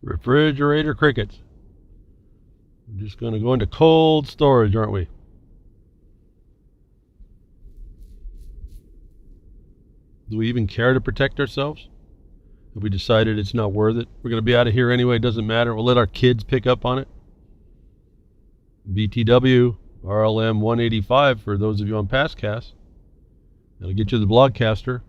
Refrigerator crickets. We're just going to go into cold storage, aren't we? Do we even care to protect ourselves? Have we decided it's not worth it? We're going to be out of here anyway, it doesn't matter. We'll let our kids pick up on it. BTWRLM185 for those of you on Pastcast. That'll get you the Blogcaster.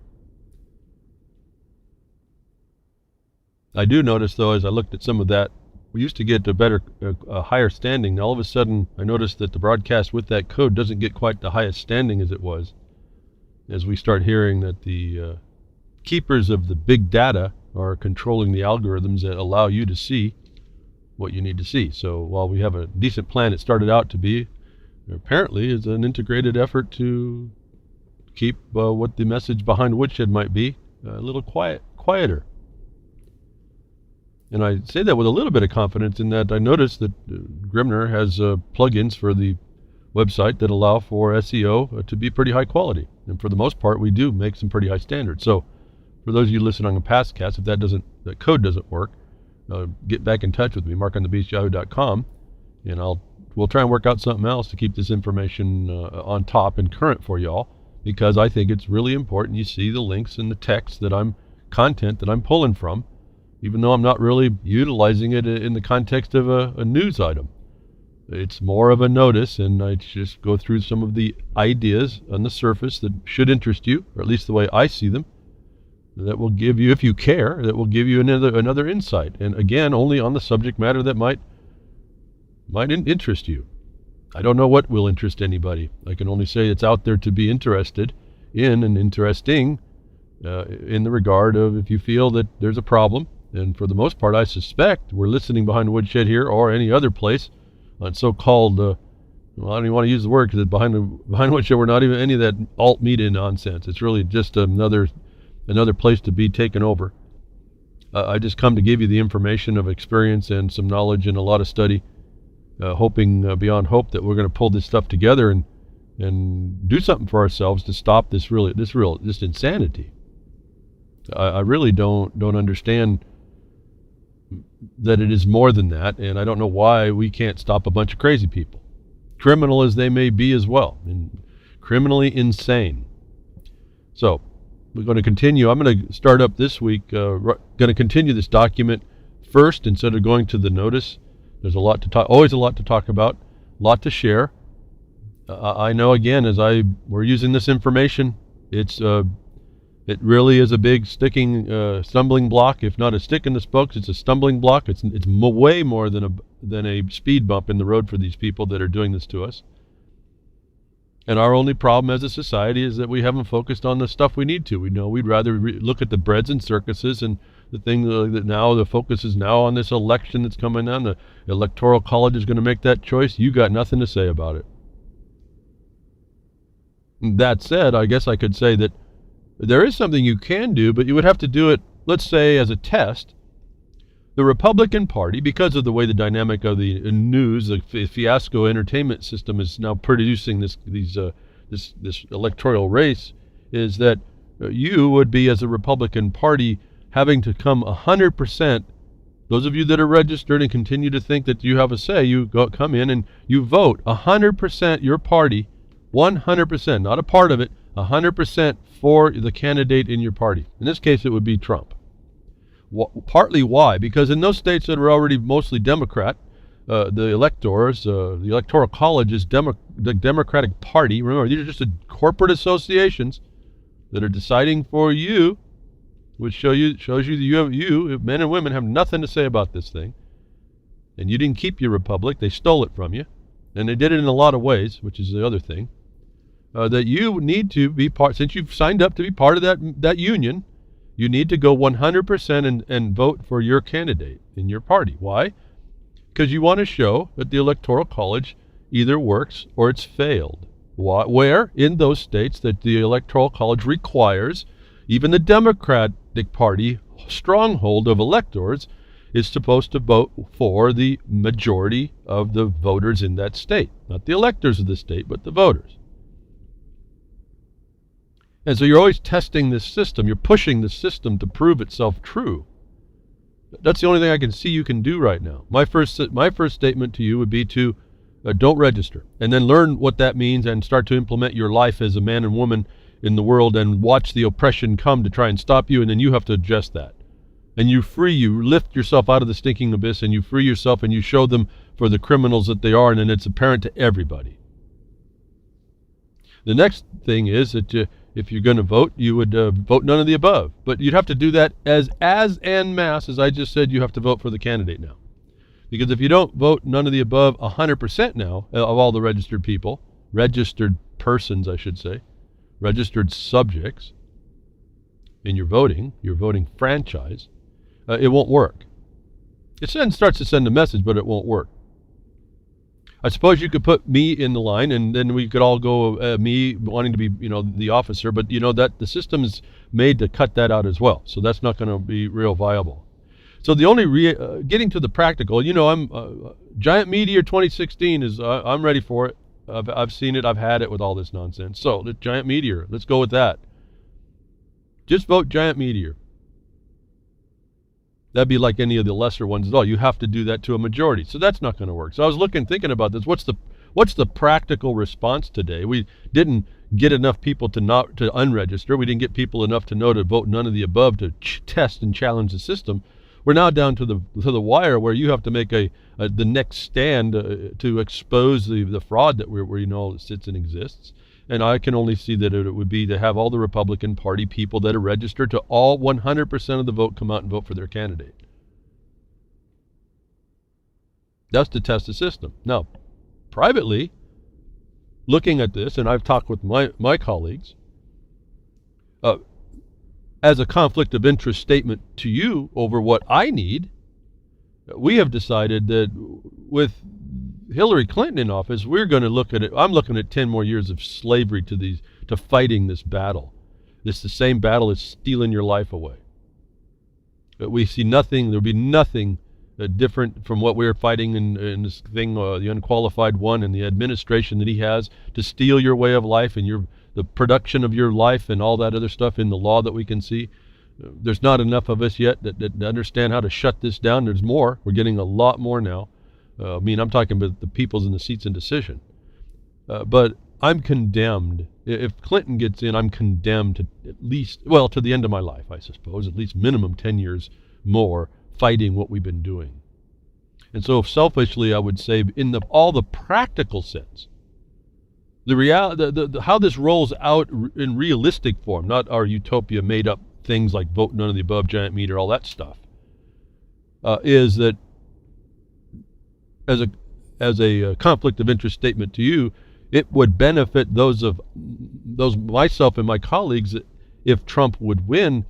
I do notice, though, as I looked at some of that, we used to get a higher standing. Now, all of a sudden, I noticed that the broadcast with that code doesn't get quite the highest standing as it was. As we start hearing that the keepers of the big data are controlling the algorithms that allow you to see what you need to see. So while we have a decent plan, it started out to be, apparently, is an integrated effort to keep what the message behind Woodshed might be a little quieter. And I say that with a little bit of confidence in that I noticed that Grimner has plugins for the website that allow for SEO to be pretty high quality. And for the most part, we do make some pretty high standards. So for those of you listening on Pastcast, if that code doesn't work, get back in touch with me, markonthebeast@yahoo.com, and we'll try and work out something else to keep this information on top and current for y'all, because I think it's really important you see the links and the text content that I'm pulling from, even though I'm not really utilizing it in the context of a news item. It's more of a notice, and I just go through some of the ideas on the surface that should interest you, or at least the way I see them, that will give you, if you care, that will give you another insight. And again, only on the subject matter that might interest you. I don't know what will interest anybody. I can only say it's out there to be interested in and interesting in the regard of if you feel that there's a problem. And for the most part, I suspect we're listening behind Woodshed here or any other place on so-called, I don't even want to use the word because behind Woodshed we're not even any of that alt media nonsense. It's really just another place to be taken over. I just come to give you the information of experience and some knowledge and a lot of study, hoping beyond hope that we're going to pull this stuff together and do something for ourselves to stop this insanity. I really don't understand that it is more than that, and I don't know why we can't stop a bunch of crazy people, criminal as they may be as well, and criminally insane. So we're going to continue. I'm going to start up this week, going to continue this document first instead of going to the notice. There's always a lot to talk about, a lot to share. I know, again, we're using this information, it really is a big stumbling block. If not a stick in the spokes, it's a stumbling block. It's way more than a speed bump in the road for these people that are doing this to us. And our only problem as a society is that we haven't focused on the stuff we need to. We know we'd rather look at the breads and circuses and the thing that now the focus is now on this election that's coming on. The Electoral College is going to make that choice. You got nothing to say about it. That said, I guess I could say that there is something you can do, but you would have to do it, let's say, as a test. The Republican Party, because of the way the dynamic of the news, the fiasco entertainment system is now producing this electoral race, is that you would be, as a Republican Party, having to come 100%. Those of you that are registered and continue to think that you have a say, come in and you vote 100% your party, 100%, not a part of it, 100% for the candidate in your party. In this case, it would be Trump. Partly why? Because in those states that are already mostly Democrat, the electors, the Electoral College is the Democratic Party. Remember, these are just corporate associations that are deciding for you, which shows you that you, men and women, have nothing to say about this thing. And you didn't keep your republic. They stole it from you. And they did it in a lot of ways, which is the other thing. That you need to be part, since you've signed up to be part of that union, you need to go 100% and vote for your candidate in your party. Why? Because you want to show that the Electoral College either works or it's failed. Where? In those states that the Electoral College requires, even the Democratic Party stronghold of electors is supposed to vote for the majority of the voters in that state. Not the electors of the state, but the voters. And so you're always testing this system. You're pushing the system to prove itself true. That's the only thing I can see you can do right now. My first statement to you would be to don't register, and then learn what that means and start to implement your life as a man and woman in the world, and watch the oppression come to try and stop you, and then you have to adjust that. And you lift yourself out of the stinking abyss, and you free yourself, and you show them for the criminals that they are, and then it's apparent to everybody. The next thing is that if you're going to vote, you would vote none of the above. But you'd have to do that as en masse, as I just said, you have to vote for the candidate now. Because if you don't vote none of the above 100% now, of all the registered people, registered persons, I should say, registered subjects in your voting franchise, it won't work. It starts to send a message, but it won't work. I suppose you could put me in the line, and then we could all go, me wanting to be, the officer, but that the system is made to cut that out as well. So that's not going to be real viable. So the only getting to the practical, I'm Giant Meteor 2016 is I'm ready for it. I've seen it. I've had it with all this nonsense. So the Giant Meteor, let's go with that. Just vote Giant Meteor. That'd be like any of the lesser ones at all. You have to do that to a majority. So that's not going to work. So I was thinking about this. What's the practical response today? We didn't get enough people to unregister. We didn't get people enough to know to vote none of the above to test and challenge the system. We're now down to the wire where you have to make the next stand to expose the fraud that we sits and exists. And I can only see that it would be to have all the Republican Party people that are registered to all 100% of the vote come out and vote for their candidate. That's to test the system. Now, privately, looking at this, and I've talked with my colleagues, as a conflict of interest statement to you over what I need, we have decided that with Hillary Clinton in office, we're going to look at it. I'm looking at 10 more years of slavery to fighting this battle. It's the same battle that's stealing your life away. But we see nothing, there'll be nothing different from what we're fighting in this thing, the unqualified one and the administration that he has to steal your way of life and the production of your life and all that other stuff in the law that we can see. There's not enough of us yet that understand how to shut this down. There's more. We're getting a lot more now. I'm talking about the people's in the seats in decision. But I'm condemned. If Clinton gets in, I'm condemned to at least, to the end of my life, I suppose, at least minimum 10 years more fighting what we've been doing. And so selfishly, I would say in all the practical sense, how this rolls out in realistic form, not our utopia made up things like vote none of the above, Giant Meteor, all that stuff, is that as a conflict of interest statement to you, it would benefit myself and my colleagues if Trump would win,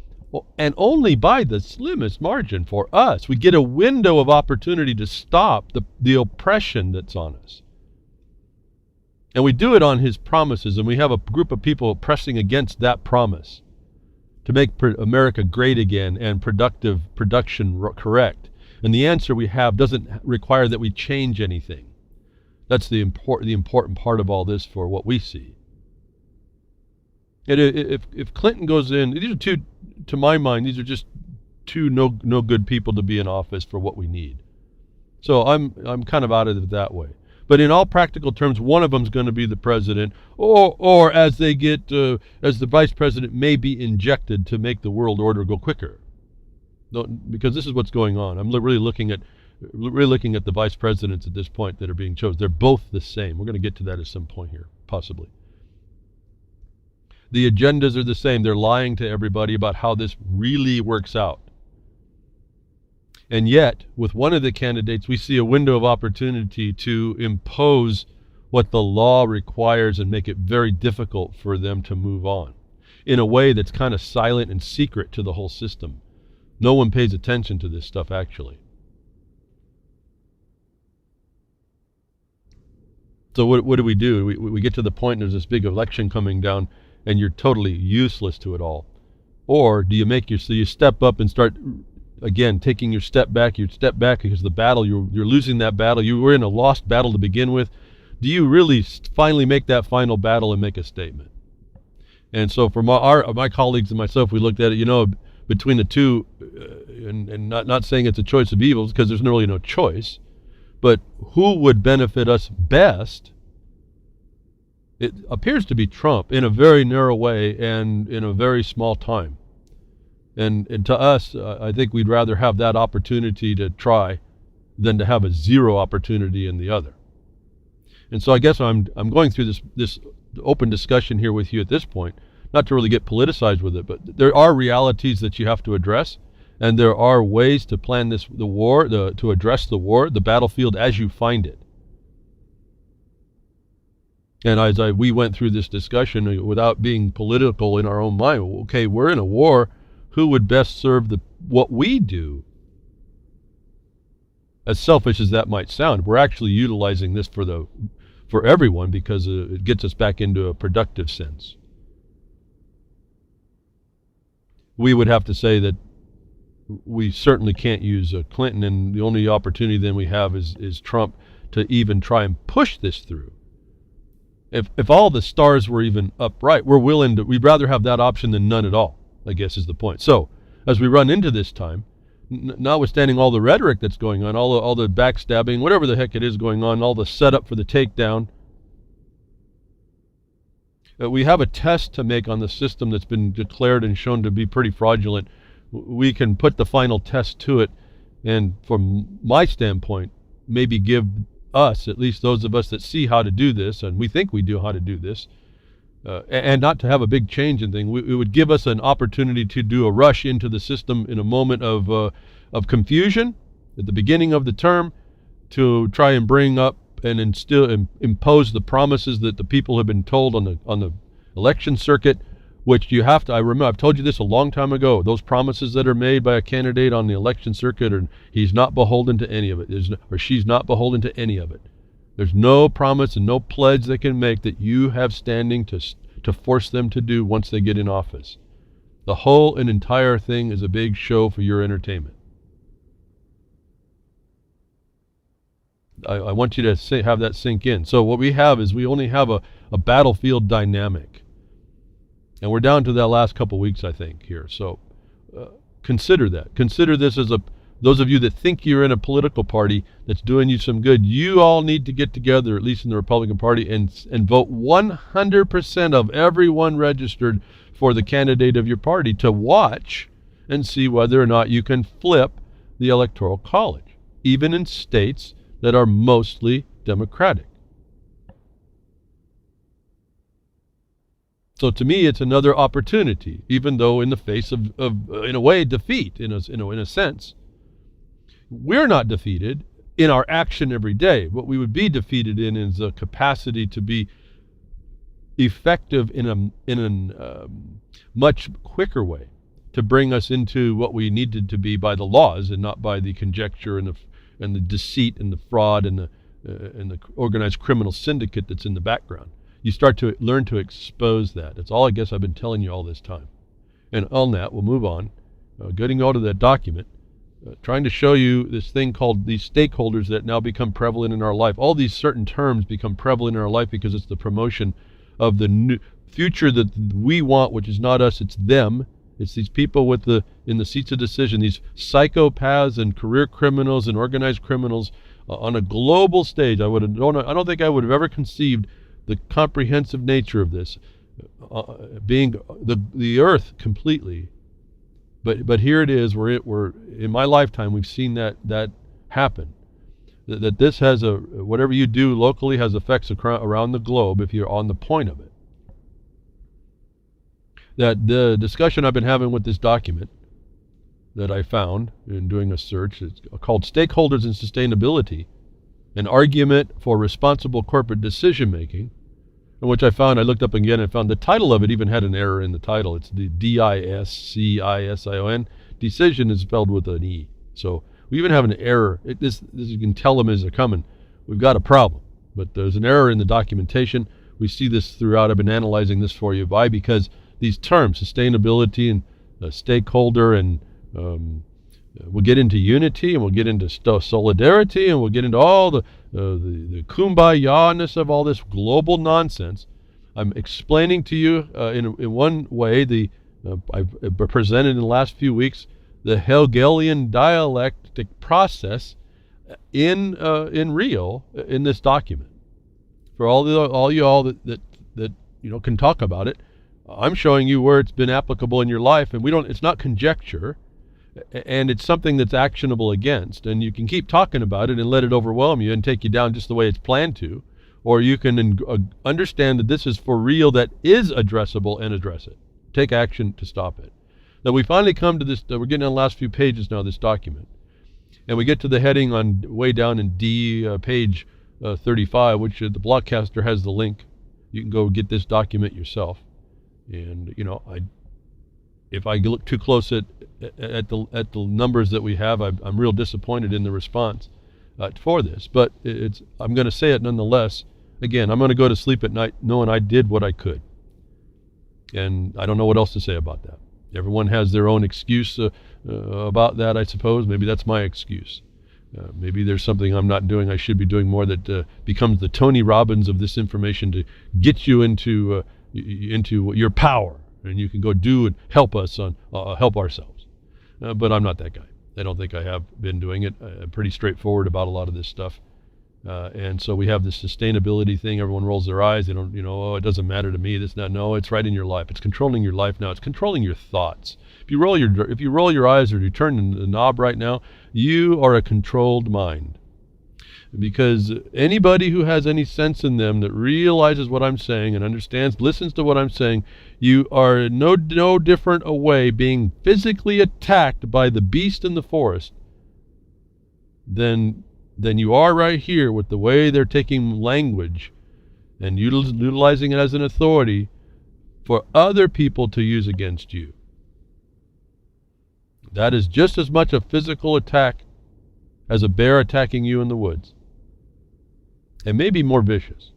and only by the slimmest margin for us. We get a window of opportunity to stop the oppression that's on us. And we do it on his promises, and we have a group of people pressing against that promise to make America great again and production correct. And the answer we have doesn't require that we change anything. That's the important part of all this for what we see. And if Clinton goes in, these are two, to my mind, these are just two no good people to be in office for what we need. So I'm kind of out of it that way. But in all practical terms, one of them's going to be the president, or as they get as the vice president may be injected to make the world order go quicker. Because this is what's going on. I'm really looking at the vice presidents at this point that are being chosen. They're both the same. We're going to get to that at some point here, possibly. The agendas are the same. They're lying to everybody about how this really works out. And yet, with one of the candidates, we see a window of opportunity to impose what the law requires and make it very difficult for them to move on in a way that's kind of silent and secret to the whole system. No one pays attention to this stuff, actually. So what do? We get to the point, there's this big election coming down, and you're totally useless to it all. Or do you step up and start, again, taking your step back because the battle, you're losing that battle. You were in a lost battle to begin with. Do you really finally make that final battle and make a statement? And so for my colleagues and myself, we looked at it, between the two, and not saying it's a choice of evils, because there's really no choice, but who would benefit us best, it appears to be Trump in a very narrow way and in a very small time. And to us, I think we'd rather have that opportunity to try than to have a zero opportunity in the other. And so I guess I'm going through this open discussion here with you at this point, not to really get politicized with it, but there are realities that you have to address, and there are ways to plan to address the war, the battlefield as you find it. And as we went through this discussion without being political in our own mind, okay, we're in a war. Who would best serve what we do? As selfish as that might sound, we're actually utilizing this for everyone, because it gets us back into a productive sense. We would have to say that we certainly can't use Clinton, and the only opportunity then we have is Trump to even try and push this through. If all the stars were even upright, we'd rather have that option than none at all, I guess is the point. So, as we run into this time, notwithstanding all the rhetoric that's going on, all the backstabbing, whatever the heck it is going on, all the setup for the takedown, we have a test to make on the system that's been declared and shown to be pretty fraudulent. We can put the final test to it, and from my standpoint, maybe give us, at least those of us that see how to do this, and we think we do how to do this, and not to have a big change in thing. It would give us an opportunity to do a rush into the system in a moment of confusion at the beginning of the term, to try and bring up and impose the promises that the people have been told on the election circuit, which you have to. I remember I've told you this a long time ago. Those promises that are made by a candidate on the election circuit, he's not beholden to any of it, or she's not beholden to any of it. There's no promise and no pledge they can make that you have standing to force them to do once they get in office. The whole and entire thing is a big show for your entertainment. I want you to have that sink in. So what we have is we only have a battlefield dynamic. And we're down to that last couple weeks, I think, here. So consider that. Consider this as those of you that think you're in a political party that's doing you some good, you all need to get together, at least in the Republican Party, and vote 100% of everyone registered for the candidate of your party to watch and see whether or not you can flip the Electoral College, even in states that are mostly Democratic. So to me, it's another opportunity, even though in the face of in a way, defeat, in a sense. We're not defeated in our action every day. What we would be defeated in is a capacity to be effective in a much quicker way, to bring us into what we needed to be by the laws and not by the conjecture and the deceit and the fraud and the organized criminal syndicate that's in the background. You start to learn to expose that. That's all I guess I've been telling you all this time. And on that, we'll move on. Getting out of that document, trying to show you this thing called these stakeholders that now become prevalent in our life. All these certain terms become prevalent in our life because it's the promotion of the new future that we want, which is not us, it's them. It's these people in the seats of decision, these psychopaths and career criminals and organized criminals on a global stage. I don't think I would have ever conceived the comprehensive nature of this, being the earth completely. But here it is. We're in my lifetime we've seen that happen. That this has whatever you do locally has effects around the globe if you're on the point of it. That the discussion I've been having with this document that I found in doing a search, it's called Stakeholders and Sustainability, an Argument for Responsible Corporate Decision Making, in which I looked up again and found the title of it even had an error in the title. It's the DISCISION. Decision is spelled with an E. So we even have an error. This you can tell them as they're coming. We've got a problem. But there's an error in the documentation. We see this throughout. I've been analyzing this for you. Why? Because these terms, sustainability and stakeholder, and we'll get into unity, and we'll get into solidarity, and we'll get into all the kumbaya-ness of all this global nonsense. I'm explaining to you in one way the I've presented in the last few weeks the Hegelian dialectic process in real in this document. For all y'all that can talk about it, I'm showing you where it's been applicable in your life, and it's not conjecture, and it's something that's actionable against. And you can keep talking about it and let it overwhelm you and take you down just the way it's planned to, or you can understand that this is for real, that is addressable, and address it. Take action to stop it. Now we finally come to this. We're getting on the last few pages now of this document, and we get to the heading on way down in D, page 35, which the Blockcaster has the link. You can go get this document yourself. And if I look too close at the numbers that we have, I'm real disappointed in the response for this. But I'm going to say it nonetheless. Again, I'm going to go to sleep at night knowing I did what I could, and I don't know what else to say about that. Everyone has their own excuse about that, I suppose. Maybe that's my excuse. Maybe there's something I'm not doing I should be doing more that becomes the Tony Robbins of this information to get you into your power, and you can go do and help us help ourselves. But I'm not that guy. I don't think I have been doing it. I'm pretty straightforward about a lot of this stuff. And so we have this sustainability thing. Everyone rolls their eyes. They don't, it doesn't matter to me. No, it's right in your life. It's controlling your life now. It's controlling your thoughts. If you roll your eyes, or you turn the knob right now, you are a controlled mind. Because anybody who has any sense in them that realizes what I'm saying and understands, listens to what I'm saying, you are no different away being physically attacked by the beast in the forest than you are right here with the way they're taking language and utilizing it as an authority for other people to use against you. That is just as much a physical attack as a bear attacking you in the woods. And maybe more vicious.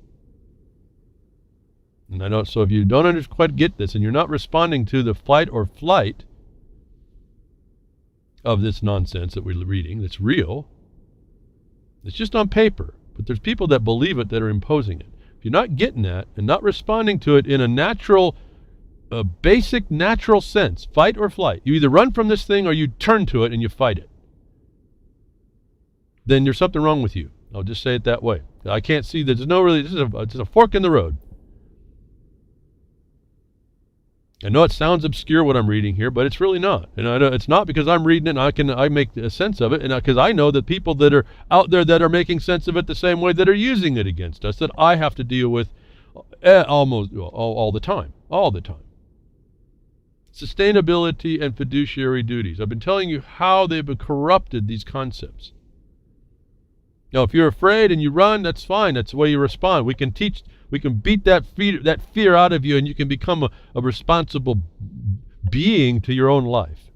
And so if you don't quite get this, and you're not responding to the fight or flight of this nonsense that we're reading, that's real, it's just on paper, but there's people that believe it that are imposing it. If you're not getting that and not responding to it in a natural, basic natural sense, fight or flight, you either run from this thing or you turn to it and you fight it, then there's something wrong with you. I'll just say it that way. I can't see that this is a fork in the road. I know it sounds obscure what I'm reading here, but it's really not. And I know it's not because I'm reading it and I make a sense of it, and because I know that people that are out there that are making sense of it the same way that are using it against us, that I have to deal with almost all the time. All the time. Sustainability and fiduciary duties. I've been telling you how they've corrupted these concepts. Now, if you're afraid and you run, that's fine. That's the way you respond. We can beat that fear out of you, and you can become a responsible being to your own life.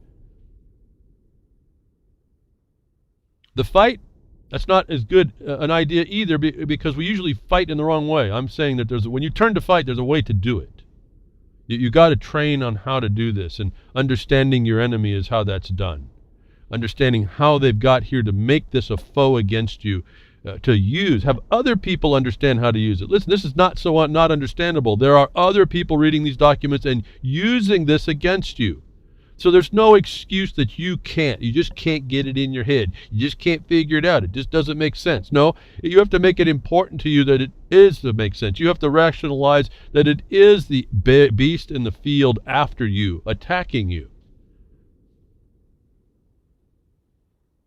The fight, that's not as good an idea either, because we usually fight in the wrong way. I'm saying that when you turn to fight, there's a way to do it. You got to train on how to do this, and understanding your enemy is how that's done. Understanding how they've got here to make this a foe against you, to use. Have other people understand how to use it. Listen, this is not understandable. There are other people reading these documents and using this against you. So there's no excuse that you can't. You just can't get it in your head. You just can't figure it out. It just doesn't make sense. No, you have to make it important to you that it is to make sense. You have to rationalize that it is the beast in the field after you, attacking you.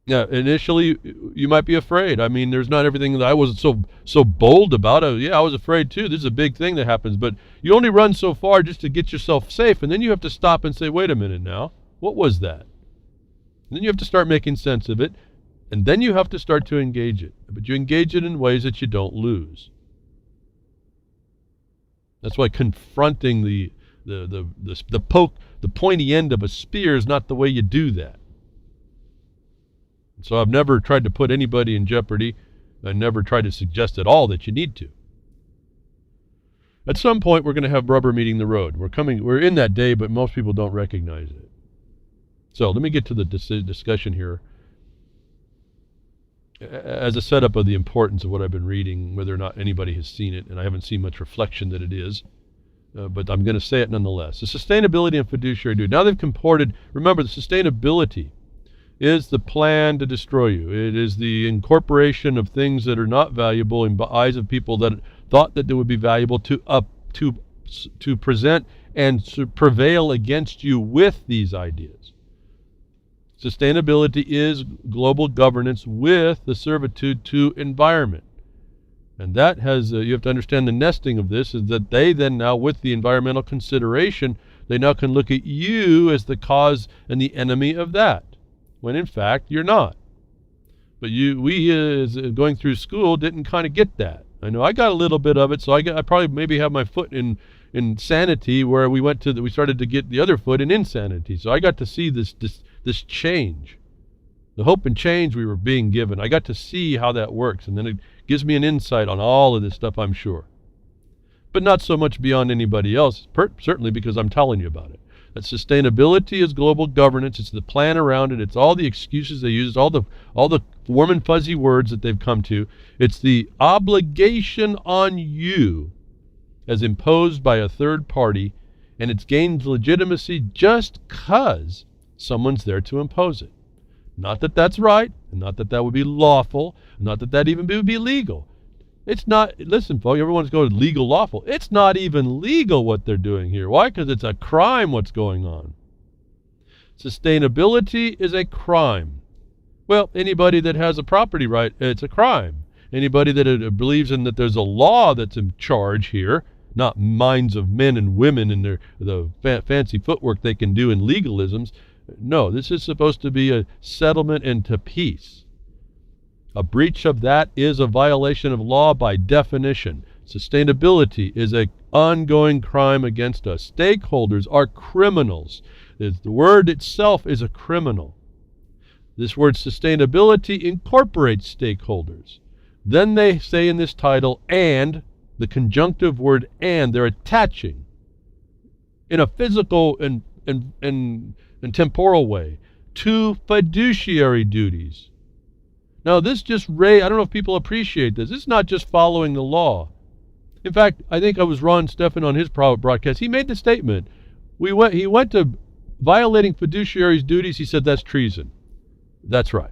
Now, initially, you might be afraid. I mean, there's not everything that I wasn't so bold about. I was afraid too. This is a big thing that happens. But you only run so far just to get yourself safe. And then you have to stop and say, wait a minute now. What was that? And then you have to start making sense of it. And then you have to start to engage it. But you engage it in ways that you don't lose. That's why confronting the pointy end of a spear is not the way you do that. So I've never tried to put anybody in jeopardy. I never tried to suggest at all that you need to. At some point, we're going to have rubber meeting the road. We're in that day, but most people don't recognize it. So let me get to the discussion here. As a setup of the importance of what I've been reading, whether or not anybody has seen it, and I haven't seen much reflection that it is. but I'm going to say it nonetheless. The sustainability and fiduciary duty. Now they've comported, remember the sustainability is the plan to destroy you. It is the incorporation of things that are not valuable in the eyes of people that thought that they would be valuable to present and to prevail against you with these ideas. Sustainability is global governance with the servitude to environment. And that has, you have to understand the nesting of this, is that they then now, with the environmental consideration, they now can look at you as the cause and the enemy of that, when in fact you're not. But we as going through school didn't kind of get that. I know I got a little bit of it, so I probably maybe have my foot in sanity, where we started to get the other foot in insanity. So I got to see this change, the hope and change we were being given. I got to see how that works, and then it gives me an insight on all of this stuff, I'm sure. But not so much beyond anybody else, certainly because I'm telling you about it. That sustainability is global governance. It's the plan around it. It's all the excuses they use, all the warm and fuzzy words that they've come to. It's the obligation on you as imposed by a third party, and it's gained legitimacy just because someone's there to impose it. Not that that's right, and not that that would be lawful, not that that even would be legal. It's not, listen folks, everyone's going legal, lawful. It's not even legal what they're doing here. Why? Because it's a crime what's going on. Sustainability is a crime. Well, anybody that has a property right, it's a crime. Anybody that believes in that there's a law that's in charge here, not minds of men and women and the fancy footwork they can do in legalisms. No, this is supposed to be a settlement into peace. A breach of that is a violation of law by definition. Sustainability is an ongoing crime against us. Stakeholders are criminals. The word itself is a criminal. This word sustainability incorporates stakeholders. Then they say in this title, and, the conjunctive word and, they're attaching in a physical and temporal way to fiduciary duties. Now this just I don't know if people appreciate this. It's not just following the law. In fact, I think it was Ron Stephan on his broadcast. He made the statement. He went to violating fiduciary's duties. He said that's treason. That's right.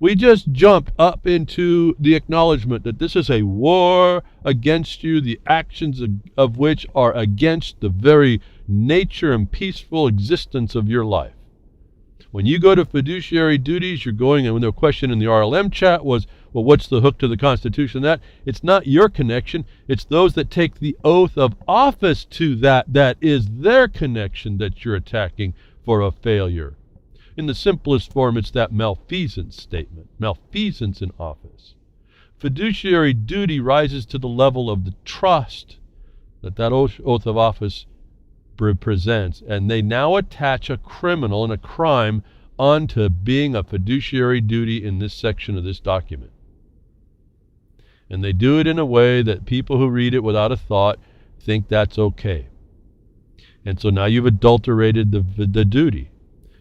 We just jumped up into the acknowledgement that this is a war against you, the actions of which are against the very nature and peaceful existence of your life. When you go to fiduciary duties, you're going, and when the question in the RLM chat was, well, what's the hook to the Constitution? That it's not your connection, it's those that take the oath of office to that is their connection that you're attacking for a failure. In the simplest form, it's that malfeasance statement, malfeasance in office. Fiduciary duty rises to the level of the trust that oath of office presents, and they now attach a criminal and a crime onto being a fiduciary duty in this section of this document. And they do it in a way that people who read it without a thought think that's okay. And so now you've adulterated the duty.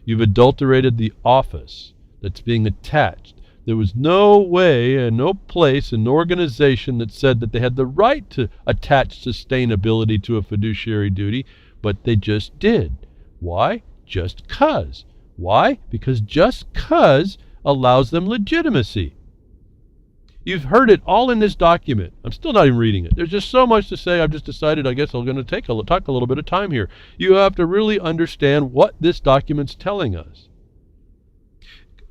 You've adulterated the office that's being attached. There was no way and no place in an organization that said that they had the right to attach sustainability to a fiduciary duty, but they just did. Why? Just 'cause. Why? Because just 'cause allows them legitimacy. You've heard it all in this document. I'm still not even reading it. There's just so much to say. I've just decided I guess I'm going to talk a little bit of time here. You have to really understand what this document's telling us.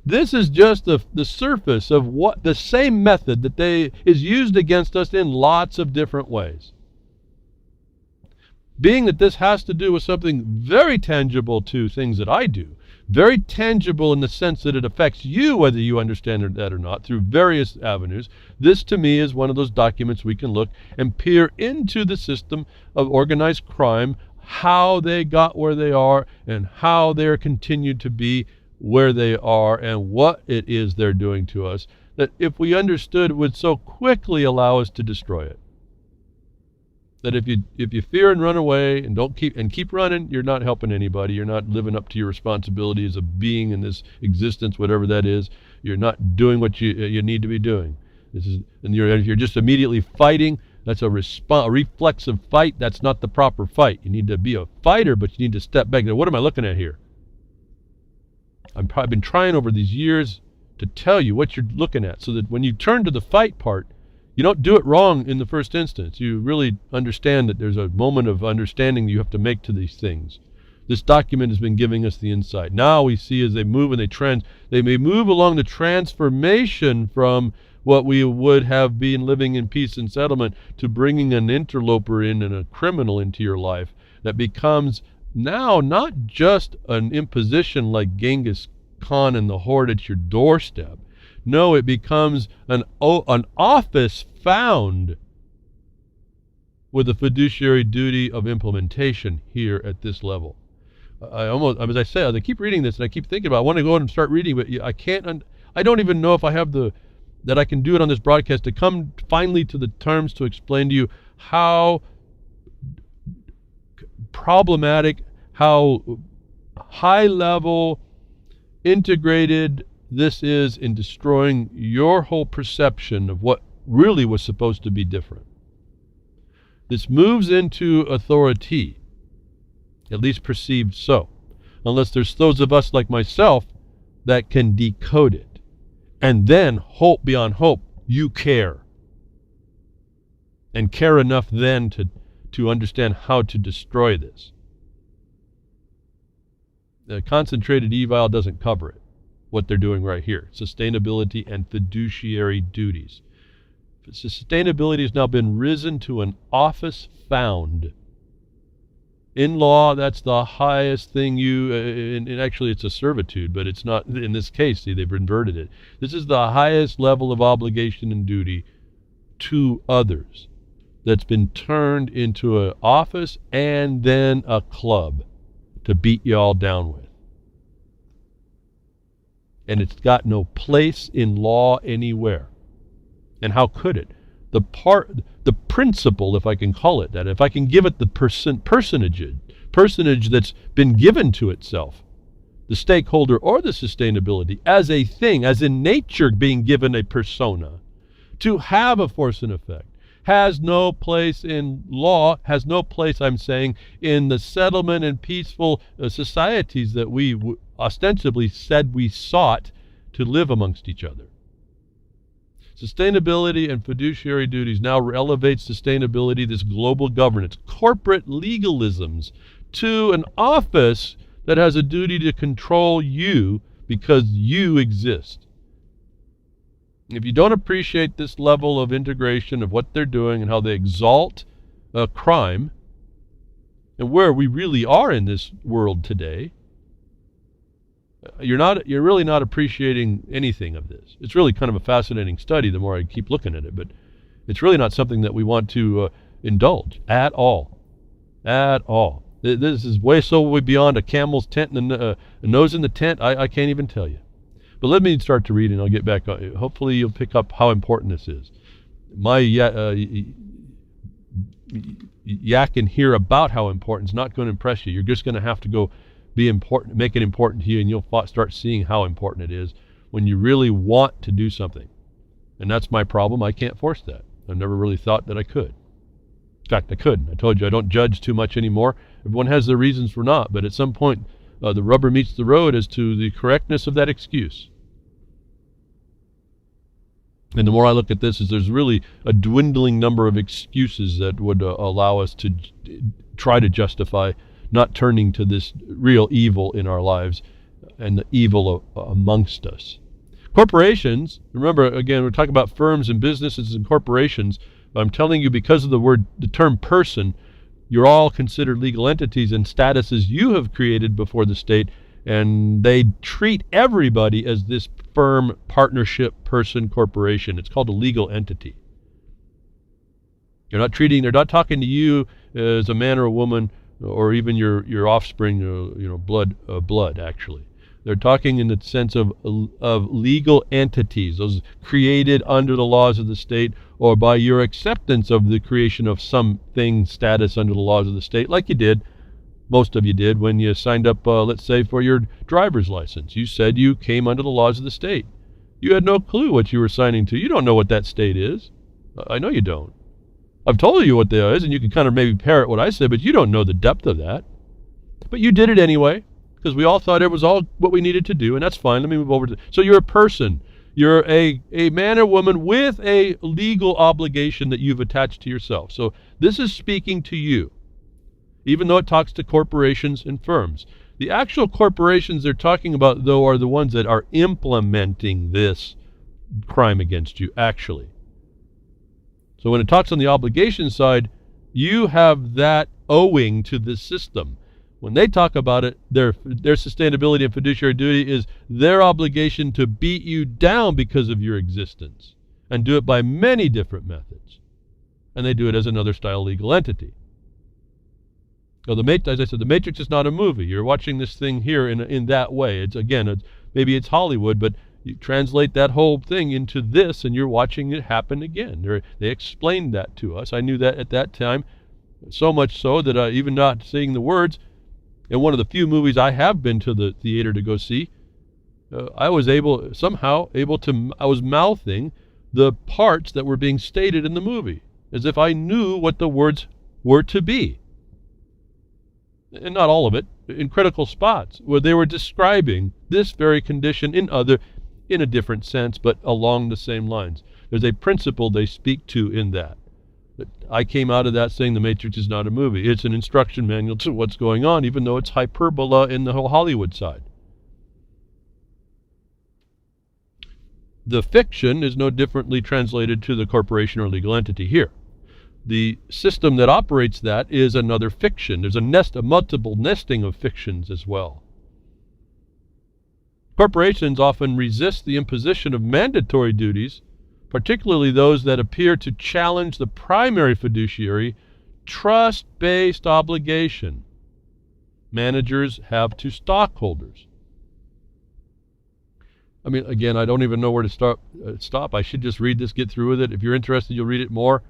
This is just the surface of what the same method that is used against us in lots of different ways. Being that this has to do with something very tangible to things that I do, very tangible in the sense that it affects you, whether you understand that or not, through various avenues, this to me is one of those documents we can look and peer into the system of organized crime, how they got where they are, and how they're continued to be where they are, and what it is they're doing to us, that if we understood would so quickly allow us to destroy it. That if you fear and run away and keep running, you're not helping anybody. You're not living up to your responsibility as a being in this existence, whatever that is. You're not doing what you need to be doing. And you're just immediately fighting That's a reflexive fight. That's not the proper fight. You need to be a fighter, but you need to step back. Now, what am I looking at here? I've been trying over these years to tell you what you're looking at, so that when you turn to the fight part, you don't do it wrong in the first instance. You really understand that there's a moment of understanding you have to make to these things. This document has been giving us the insight. Now we see as they move and they may move along the transformation from what we would have been living in peace and settlement to bringing an interloper in and a criminal into your life that becomes now not just an imposition like Genghis Khan and the horde at your doorstep. No, it becomes an office found with a fiduciary duty of implementation here at this level. As I said, I keep reading this and I keep thinking about I want to go and start reading, but I can't. I don't even know if I have that I can do it on this broadcast to come finally to the terms to explain to you how problematic, how high level, integrated this is in destroying your whole perception of what really was supposed to be different. This moves into authority, at least perceived so, unless there's those of us like myself that can decode it. And then, hope beyond hope, you care. And care enough then to understand how to destroy this. The concentrated eval doesn't cover it, what they're doing right here. Sustainability and fiduciary duties. Sustainability has now been risen to an office found. In law, that's the highest thing and actually it's a servitude, but it's not in this case. See, they've inverted it. This is the highest level of obligation and duty to others that's been turned into an office and then a club to beat you all down with. And it's got no place in law anywhere. And how could it? The principle, if I can call it that, if I can give it the personage that's been given to itself, the stakeholder or the sustainability, as a thing, as in nature being given a persona, to have a force and effect, has no place in law, has no place, I'm saying, in the settlement and peaceful societies that we ostensibly said we sought to live amongst each other. Sustainability and fiduciary duties now elevate sustainability, this global governance, corporate legalisms, to an office that has a duty to control you because you exist. If you don't appreciate this level of integration of what they're doing and how they exalt crime and where we really are in this world today, you're really not appreciating anything of this. It's really kind of a fascinating study the more I keep looking at it, but it's really not something that we want to indulge at all. At all. This is way beyond a camel's tent and a nose in the tent. I can't even tell you. But let me start to read and I'll get back. Hopefully you'll pick up how important this is. My yakking here about how important is not going to impress you. You're just going to have to go be important, make it important to you, and you'll start seeing how important it is when you really want to do something. And that's my problem. I can't force that. I've never really thought that I could. In fact, I couldn't. I told you I don't judge too much anymore. Everyone has their reasons for not, but at some point the rubber meets the road as to the correctness of that excuse. And the more I look at this, is there's really a dwindling number of excuses that would allow us to try to justify not turning to this real evil in our lives and the evil amongst us. Corporations, remember, again, we're talking about firms and businesses and corporations. I'm telling you, because of the term person, you're all considered legal entities and statuses you have created before the state, and they treat everybody as this firm, partnership, person, corporation. It's called a legal entity. They're not talking to you as a man or a woman, or even your offspring, blood actually. They're talking in the sense of legal entities, those created under the laws of the state or by your acceptance of the creation of something status under the laws of the state, like you did, most of you did, when you signed up, let's say, for your driver's license. You said you came under the laws of the state. You had no clue what you were signing to. You don't know what that state is. I know you don't. I've told you what that is, and you can kind of maybe parrot what I say, but you don't know the depth of that. But you did it anyway, because we all thought it was all what we needed to do, and that's fine. Let me move over to... So you're a person. You're a man or woman with a legal obligation that you've attached to yourself. So this is speaking to you, even though it talks to corporations and firms. The actual corporations they're talking about, though, are the ones that are implementing this crime against you, actually. So when it talks on the obligation side, you have that owing to the system. When they talk about it, their sustainability and fiduciary duty is their obligation to beat you down because of your existence, and do it by many different methods. And they do it as another style legal entity. So as I said, The Matrix is not a movie. You're watching this thing here in that way. Maybe it's Hollywood, but you translate that whole thing into this, and you're watching it happen again. They explained that to us. I knew that at that time, so much so that even not saying the words, in one of the few movies I have been to the theater to go see, I was mouthing the parts that were being stated in the movie, as if I knew what the words were to be. And not all of it, in critical spots, where they were describing this very condition in a different sense, but along the same lines. There's a principle they speak to in that. I came out of that saying The Matrix is not a movie. It's an instruction manual to what's going on, even though it's hyperbola in the whole Hollywood side. The fiction is no differently translated to the corporation or legal entity here. The system that operates that is another fiction. There's a multiple nesting of fictions as well. Corporations often resist the imposition of mandatory duties, particularly those that appear to challenge the primary fiduciary trust-based obligation managers have to stockholders. I mean, again, I don't even know where to stop. I should just read this, get through with it. If you're interested, you'll read it more.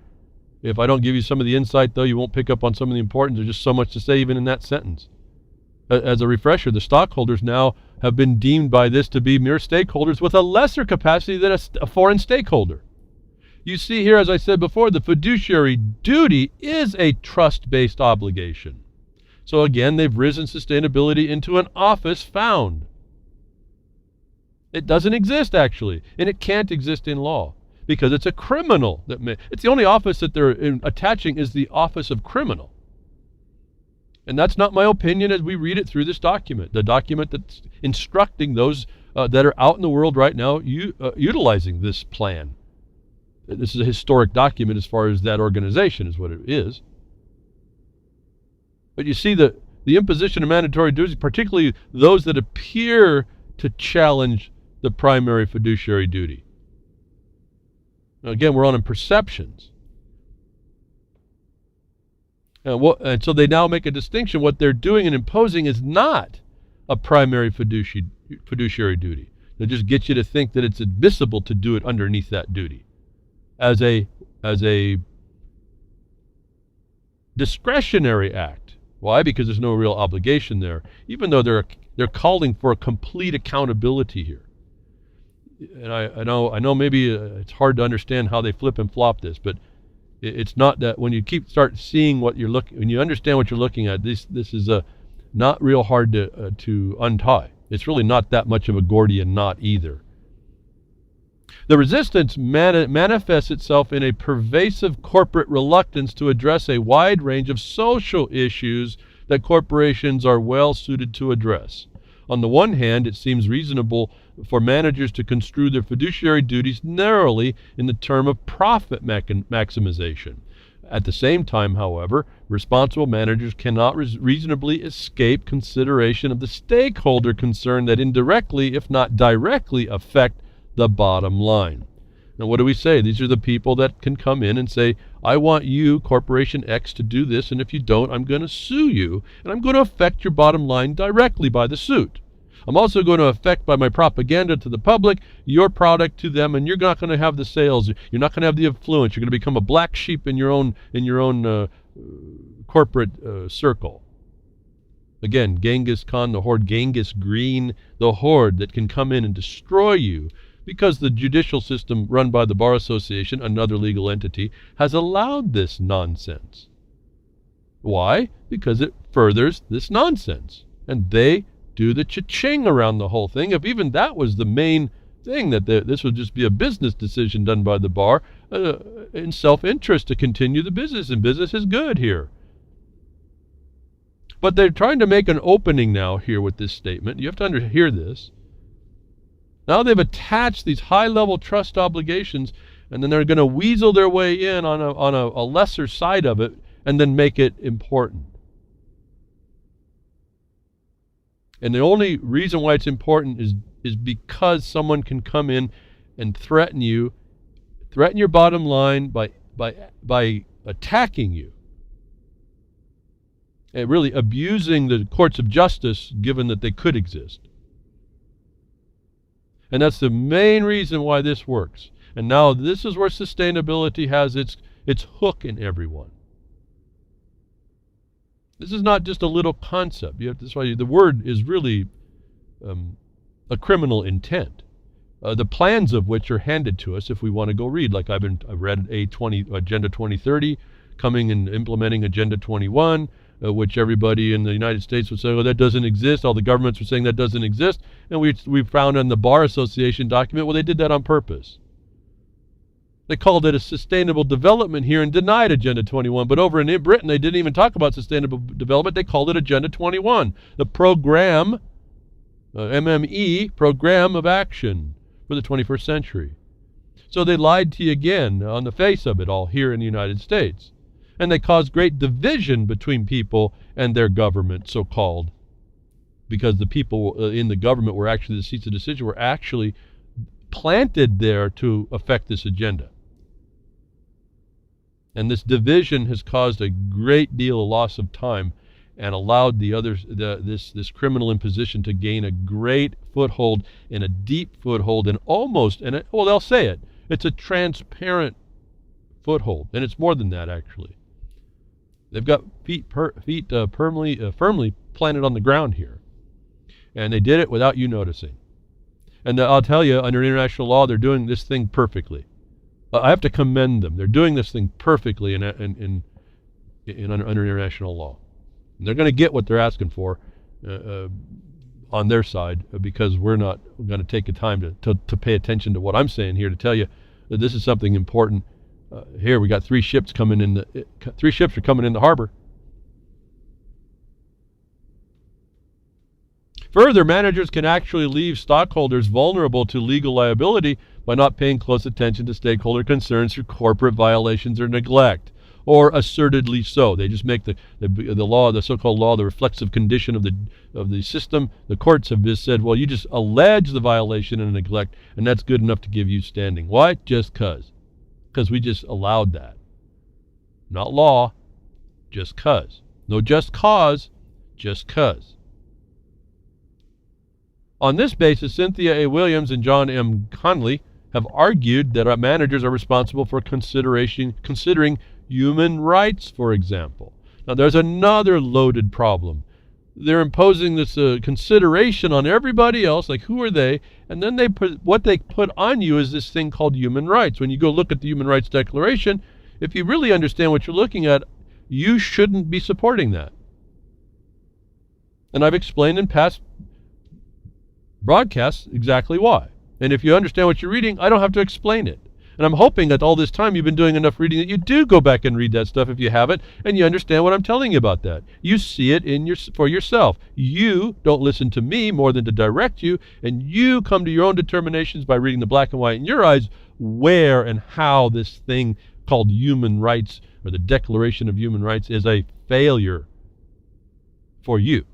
If I don't give you some of the insight, though, you won't pick up on some of the importance. There's just so much to say even in that sentence. As a refresher, the stockholders now have been deemed by this to be mere stakeholders with a lesser capacity than a foreign stakeholder. You see here, as I said before, the fiduciary duty is a trust-based obligation. So again, they've risen sustainability into an office found. It doesn't exist, actually, and it can't exist in law, because it's a criminal. It's the only office that they're attaching is the office of criminal. And that's not my opinion as we read it through this document, the document that's instructing those that are out in the world right now utilizing this plan. This is a historic document as far as that organization is what it is. But you see the imposition of mandatory duties, particularly those that appear to challenge the primary fiduciary duty. Now, again, we're on perceptions. And so they now make a distinction. What they're doing and imposing is not a primary fiduciary duty. They just get you to think that it's admissible to do it underneath that duty as a discretionary act. Why? Because there's no real obligation there, even though they're calling for a complete accountability here. And I know maybe it's hard to understand how they flip and flop this, but it's not that when you start seeing what you're looking, when you understand what you're looking at, this is not real hard to untie. It's really not that much of a Gordian knot either. The resistance manifests itself in a pervasive corporate reluctance to address a wide range of social issues that corporations are well suited to address. On the one hand, it seems reasonable for managers to construe their fiduciary duties narrowly in the term of profit maximization. At the same time, however, responsible managers cannot reasonably escape consideration of the stakeholder concern that indirectly, if not directly, affect the bottom line. Now, what do we say? These are the people that can come in and say, I want you, Corporation X, to do this, and if you don't, I'm going to sue you, and I'm going to affect your bottom line directly by the suit. I'm also going to affect by my propaganda to the public your product to them, and you're not going to have the sales. You're not going to have the influence. You're going to become a black sheep in your own corporate circle. Again, Genghis Khan, the Horde, Genghis Green, the Horde that can come in and destroy you because the judicial system run by the Bar Association, another legal entity, has allowed this nonsense. Why? Because it furthers this nonsense. And they do the cha-ching around the whole thing. If even that was the main thing, that this would just be a business decision done by the bar in self-interest to continue the business, and business is good here. But they're trying to make an opening now here with this statement. You have to hear this. Now they've attached these high-level trust obligations, and then they're going to weasel their way in on a lesser side of it and then make it important. And the only reason why it's important is because someone can come in and threaten your bottom line by attacking you. And really abusing the courts of justice, given that they could exist. And that's the main reason why this works. And now this is where sustainability has its hook in everyone. This is not just a little concept. That's why the word is really a criminal intent. The plans of which are handed to us if we want to go read. Like I've read Agenda 2030, coming and implementing Agenda 21, which everybody in the United States would say, well, that doesn't exist. All the governments were saying that doesn't exist. And we found in the Bar Association document, well, they did that on purpose. They called it a sustainable development here and denied Agenda 21. But over in Britain, they didn't even talk about sustainable development. They called it Agenda 21, the program, MME, Program of Action for the 21st Century. So they lied to you again on the face of it all here in the United States. And they caused great division between people and their government, so-called, because the people in the government were actually, the seats of decision were actually planted there to affect this agenda. And this division has caused a great deal of loss of time and allowed this criminal imposition to gain a great foothold and a deep foothold and they'll say it. It's a transparent foothold, and it's more than that actually. They've got feet firmly planted on the ground here, and they did it without you noticing. And I'll tell you, under international law, they're doing this thing perfectly. I have to commend them. They're doing this thing perfectly under international law. And they're going to get what they're asking for on their side, because we're not going to take the time to pay attention to what I'm saying here to tell you that this is something important. Here we got 3 ships coming in. 3 ships are coming in the harbor. Further, managers can actually leave stockholders vulnerable to legal liability by not paying close attention to stakeholder concerns through corporate violations or neglect, or assertedly so. They just make the law, the so-called law, the reflexive condition of the system. The courts have just said, well, you just allege the violation and neglect, and that's good enough to give you standing. Why? Just because we just allowed that. Not law, just cause. No just cause, just cause. On this basis, Cynthia A. Williams and John M. Conley have argued that managers are responsible for considering human rights, for example. Now, there's another loaded problem. They're imposing this consideration on everybody else, like who are they? And then what they put on you is this thing called human rights. When you go look at the Human Rights Declaration, if you really understand what you're looking at, you shouldn't be supporting that. And I've explained in past broadcasts exactly why. And if you understand what you're reading, I don't have to explain it. And I'm hoping that all this time you've been doing enough reading that you do go back and read that stuff if you haven't, and you understand what I'm telling you about that. You see it for yourself. You don't listen to me more than to direct you, and you come to your own determinations by reading the black and white in your eyes where and how this thing called human rights, or the Declaration of Human Rights, is a failure for you.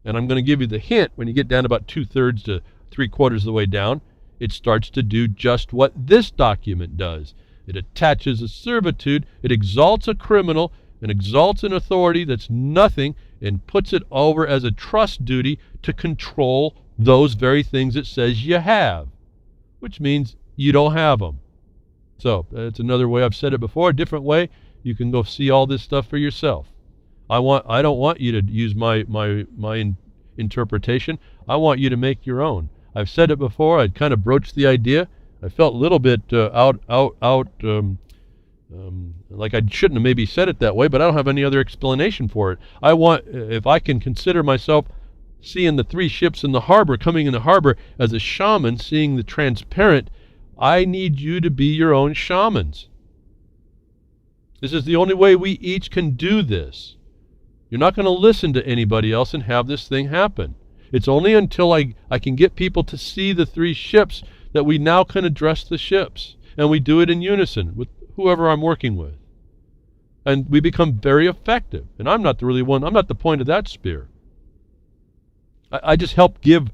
And I'm going to give you the hint when you get down about 2/3 to 3/4 of the way down. It starts to do just what this document does. It attaches a servitude, it exalts a criminal, and exalts an authority that's nothing, and puts it over as a trust duty to control those very things it says you have, which means you don't have them. So that's another way. I've said it before, a different way. You can go see all this stuff for yourself. I don't want you to use my interpretation. I want you to make your own. I've said it before. I'd kind of broached the idea. I felt a little bit like I shouldn't have maybe said it that way, but I don't have any other explanation for it. I want, if I can consider myself seeing the three ships in the harbor, coming in the harbor as a shaman, seeing the transparent, I need you to be your own shamans. This is the only way we each can do this. You're not going to listen to anybody else and have this thing happen. It's only until I can get people to see the three ships that we now can address the ships. And we do it in unison with whoever I'm working with. And we become very effective. And I'm not the really one, I'm not the point of that spear. I just help give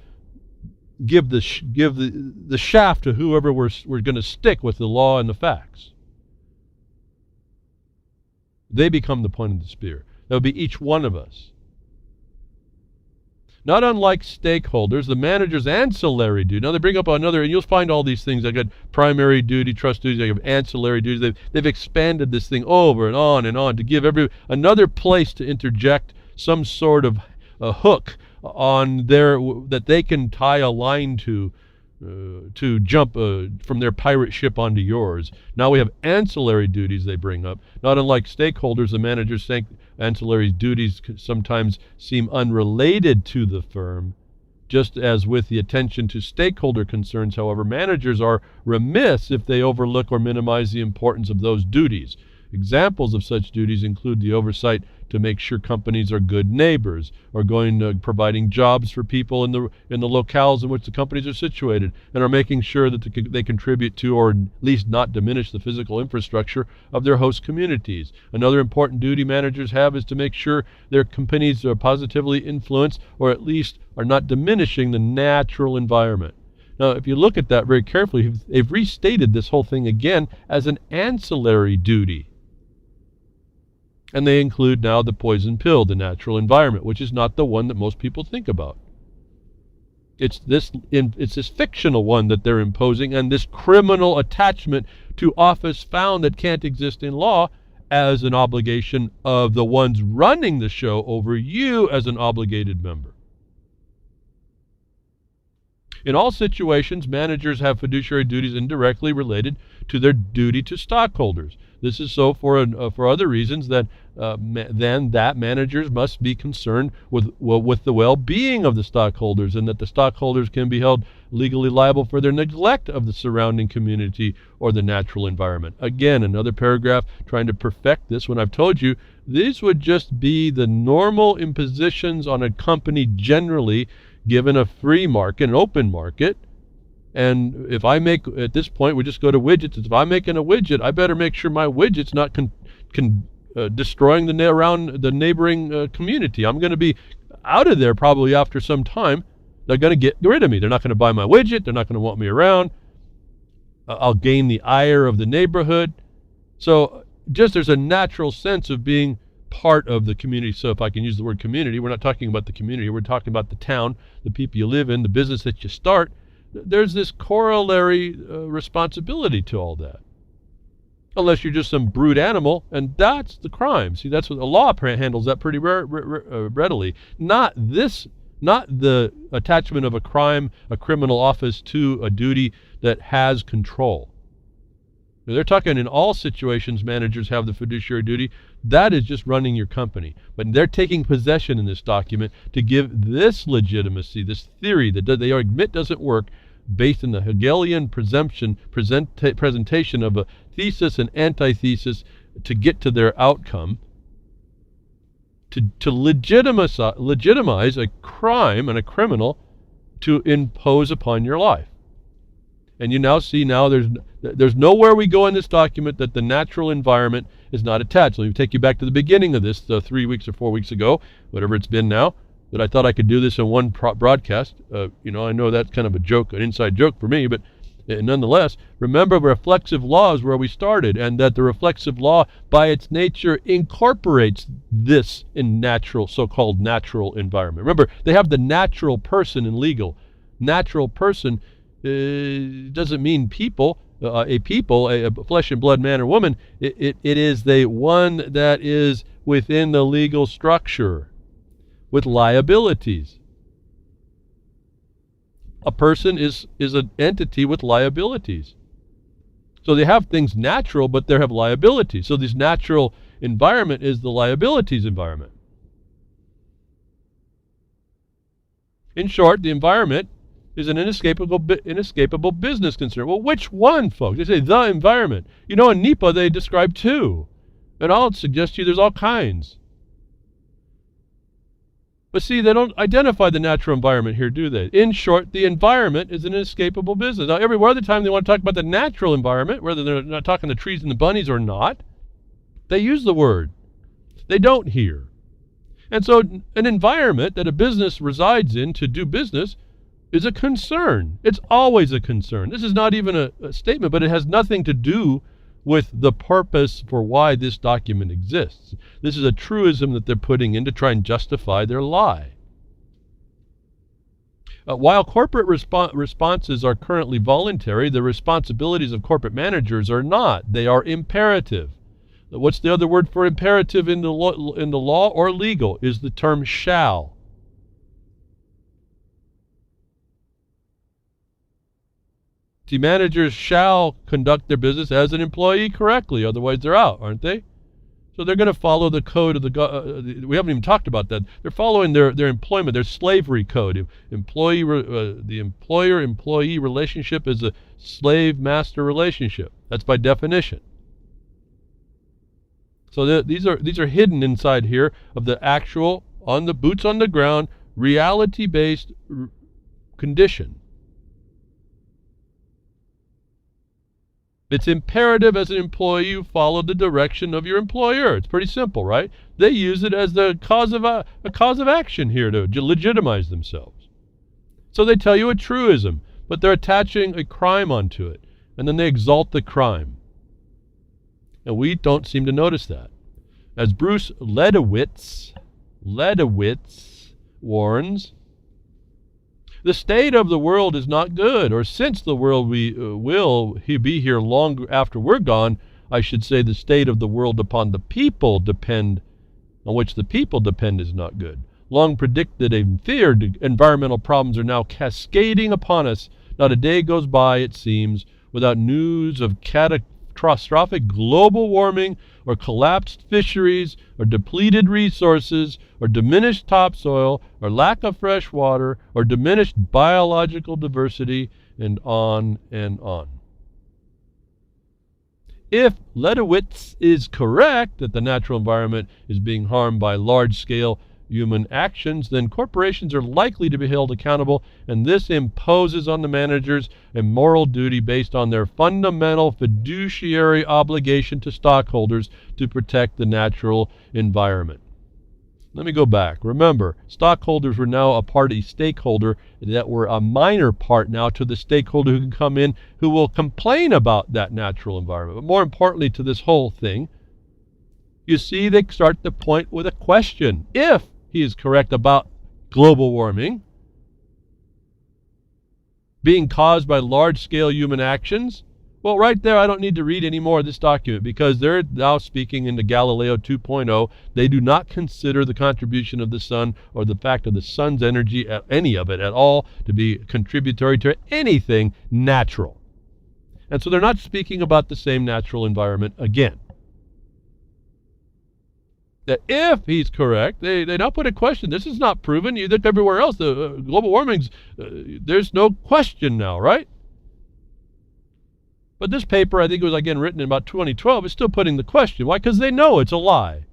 the shaft to whoever we're going to stick with the law and the facts. They become the point of the spear. That would be each one of us. Not unlike stakeholders, the manager's ancillary duty. Now they bring up another, and you'll find all these things. I got primary duty, trust duties. I have ancillary duties. They've expanded this thing over and on to give another place to interject some sort of a hook on that they can tie a line to jump from their pirate ship onto yours. Now we have ancillary duties they bring up. Not unlike stakeholders, the manager's ancillary duties sometimes seem unrelated to the firm. Just as with the attention to stakeholder concerns, however, managers are remiss if they overlook or minimize the importance of those duties. Examples of such duties include the oversight to make sure companies are good neighbors, or providing jobs for people in the locales in which the companies are situated, and are making sure that they contribute to, or at least not diminish, the physical infrastructure of their host communities. Another important duty managers have is to make sure their companies are positively influenced, or at least are not diminishing, the natural environment. Now, if you look at that very carefully, they've restated this whole thing again as an ancillary duty. And they include now the poison pill, the natural environment, which is not the one that most people think about. It's this fictional one that they're imposing, and this criminal attachment to office found that can't exist in law as an obligation of the ones running the show over you as an obligated member. In all situations, managers have fiduciary duties indirectly related to their duty to stockholders. This is so for other reasons than that managers must be concerned with the well-being of the stockholders, and that the stockholders can be held legally liable for their neglect of the surrounding community or the natural environment. Again, another paragraph trying to perfect this, when I've told you these would just be the normal impositions on a company generally, given a free market, an open market. And if I make, at this point, we just go to widgets. If I'm making a widget, I better make sure my widget's not destroying the neighboring community. I'm going to be out of there probably after some time. They're going to get rid of me. They're not going to buy my widget. They're not going to want me around. I'll gain the ire of the neighborhood. So just there's a natural sense of being part of the community. So if I can use the word community, we're not talking about the community. We're talking about the town, the people you live in, the business that you start. There's this corollary responsibility to all that. Unless you're just some brute animal, and that's the crime. See, that's what the law handles that pretty readily. Not the attachment of a criminal office to a duty that has control. Now, they're talking in all situations managers have the fiduciary duty. That is just running your company. But they're taking possession in this document to give this legitimacy, this theory that they admit doesn't work, based on the Hegelian presentation of a thesis and antithesis to get to their outcome, to legitimize a crime and a criminal to impose upon your life. And you now see there's nowhere we go in this document that the natural environment is not attached. Let me take you back to the beginning of this 3 weeks or 4 weeks ago, whatever it's been now, that I thought I could do this in one broadcast. I know that's kind of a joke, an inside joke for me, but nonetheless, remember reflexive law is where we started, and that the reflexive law by its nature incorporates this in so-called natural environment. Remember, they have the natural person in legal. Natural person doesn't mean people, a flesh and blood man or woman. It is the one that is within the legal structure with liabilities. a person is an entity with liabilities. So they have things natural, but they have liabilities. So this natural environment is the liabilities environment. In short, the environment is an inescapable business concern. Well, which one, folks? They say the environment. You know, in NEPA, they describe two. And I'll suggest to you there's all kinds. But see, they don't identify the natural environment here, do they? In short, the environment is an inescapable business. Now, every other time they want to talk about the natural environment, whether they're not talking the trees and the bunnies or not, they use the word. They don't here. And so an environment that a business resides in to do business is a concern. It's always a concern. This is not even a statement, but it has nothing to do with the purpose for why this document exists. This is a truism that they're putting in to try and justify their lie. While corporate responses are currently voluntary, the responsibilities of corporate managers are not. They are imperative. What's the other word for imperative in the law or legal? Is the term shall. See, managers shall conduct their business as an employee correctly, otherwise they're out, aren't they? So they're going to follow the code of we haven't even talked about that. They're following their employment, their slavery code. The employer-employee relationship is a slave-master relationship. That's by definition. So these are hidden inside here of the actual, on the boots on the ground, reality-based condition. It's imperative as an employee you follow the direction of your employer. It's pretty simple, right? They use it as a cause of action here to legitimize themselves. So they tell you a truism, but they're attaching a crime onto it, and then they exalt the crime. And we don't seem to notice that. As Bruce Ledowitz warns, the state of the world is not good, or since the world will be here long after we're gone, I should say the state of the world upon the people on which the people depend is not good. Long predicted and feared environmental problems are now cascading upon us. Not a day goes by, it seems, without news of catastrophic global warming or collapsed fisheries or depleted resources or diminished topsoil or lack of fresh water or diminished biological diversity, and on and on. If Ledowitz is correct that the natural environment is being harmed by large-scale human actions, then corporations are likely to be held accountable, and this imposes on the managers a moral duty based on their fundamental fiduciary obligation to stockholders to protect the natural environment. Let me go back. Remember, stockholders were now a party stakeholder that were a minor part now to the stakeholder who can come in who will complain about that natural environment. But more importantly to this whole thing, you see they start the point with a question. If he is correct about global warming being caused by large-scale human actions, well, right there, I don't need to read any more of this document because they're now speaking into Galileo 2.0. They do not consider the contribution of the sun or the fact of the sun's energy, any of it at all, to be contributory to anything natural. And so they're not speaking about the same natural environment again. That if he's correct, they now put a question. This is not proven. You look everywhere else. The global warming's, there's no question now, right? But this paper, I think it was again written in about 2012, is still putting the question. Why? Because they know it's a lie.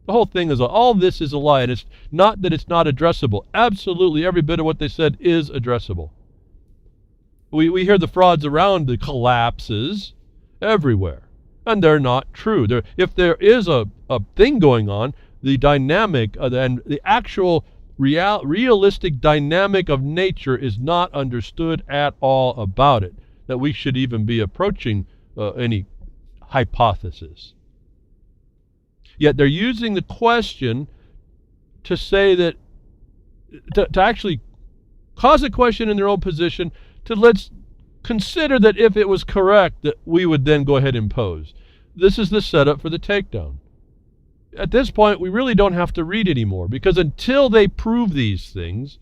The whole thing is, all this is a lie, and it's not that it's not addressable. Absolutely every bit of what they said is addressable. We hear the frauds around the collapses everywhere. And they're not true. If there is a thing going on, the dynamic and the actual realistic dynamic of nature is not understood at all about it, that we should even be approaching any hypothesis. Yet they're using the question to say that, to actually cause a question in their own position, to let's consider that if it was correct, that we would then go ahead and impose. This is the setup for the takedown. At this point, we really don't have to read anymore, because until they prove these things,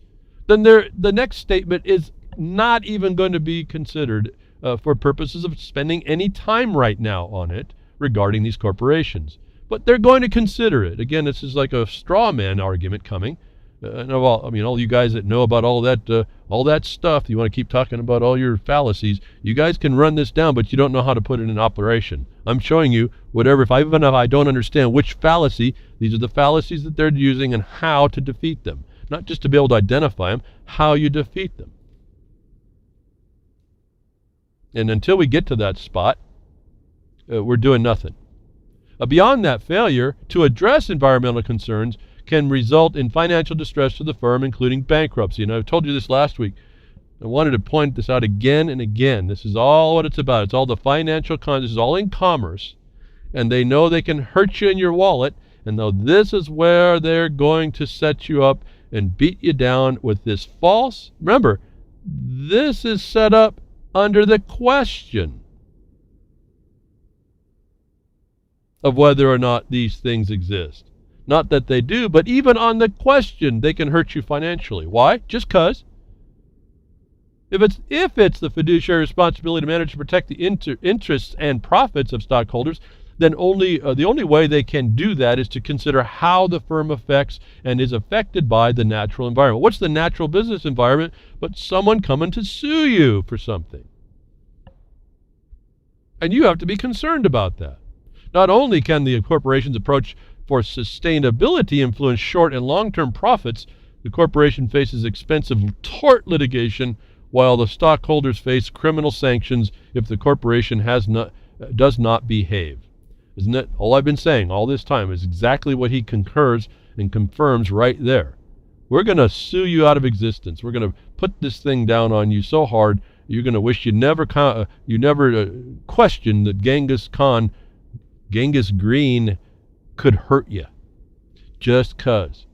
then the next statement is not even going to be considered for purposes of spending any time right now on it regarding these corporations. But they're going to consider it. Again, this is like a straw man argument coming. All you guys that know about all that stuff, you want to keep talking about all your fallacies, you guys can run this down, but you don't know how to put it in operation. I'm showing you even if I don't understand which fallacy, these are the fallacies that they're using and how to defeat them. Not just to be able to identify them, how you defeat them. And until we get to that spot, we're doing nothing. Beyond that, failure to address environmental concerns can result in financial distress to the firm, including bankruptcy. And I told you this last week. I wanted to point this out again and again. This is all what it's about. It's all the financial this is all in commerce. And they know they can hurt you in your wallet. And though this is where they're going to set you up and beat you down with this false. Remember, this is set up under the question of whether or not these things exist. Not that they do, but even on the question, they can hurt you financially. Why? Just because. If it's the fiduciary responsibility to manage and protect the interests and profits of stockholders, then the only way they can do that is to consider how the firm affects and is affected by the natural environment. What's the natural business environment but someone coming to sue you for something? And you have to be concerned about that. Not only can the corporation's approach for sustainability influence short and long-term profits, the corporation faces expensive tort litigation while the stockholders face criminal sanctions if the corporation does not behave. Isn't it? All I've been saying all this time is exactly what he concurs and confirms right there. We're going to sue you out of existence. We're going to put this thing down on you so hard you're going to wish you never questioned that Genghis Green could hurt you. Just 'cause.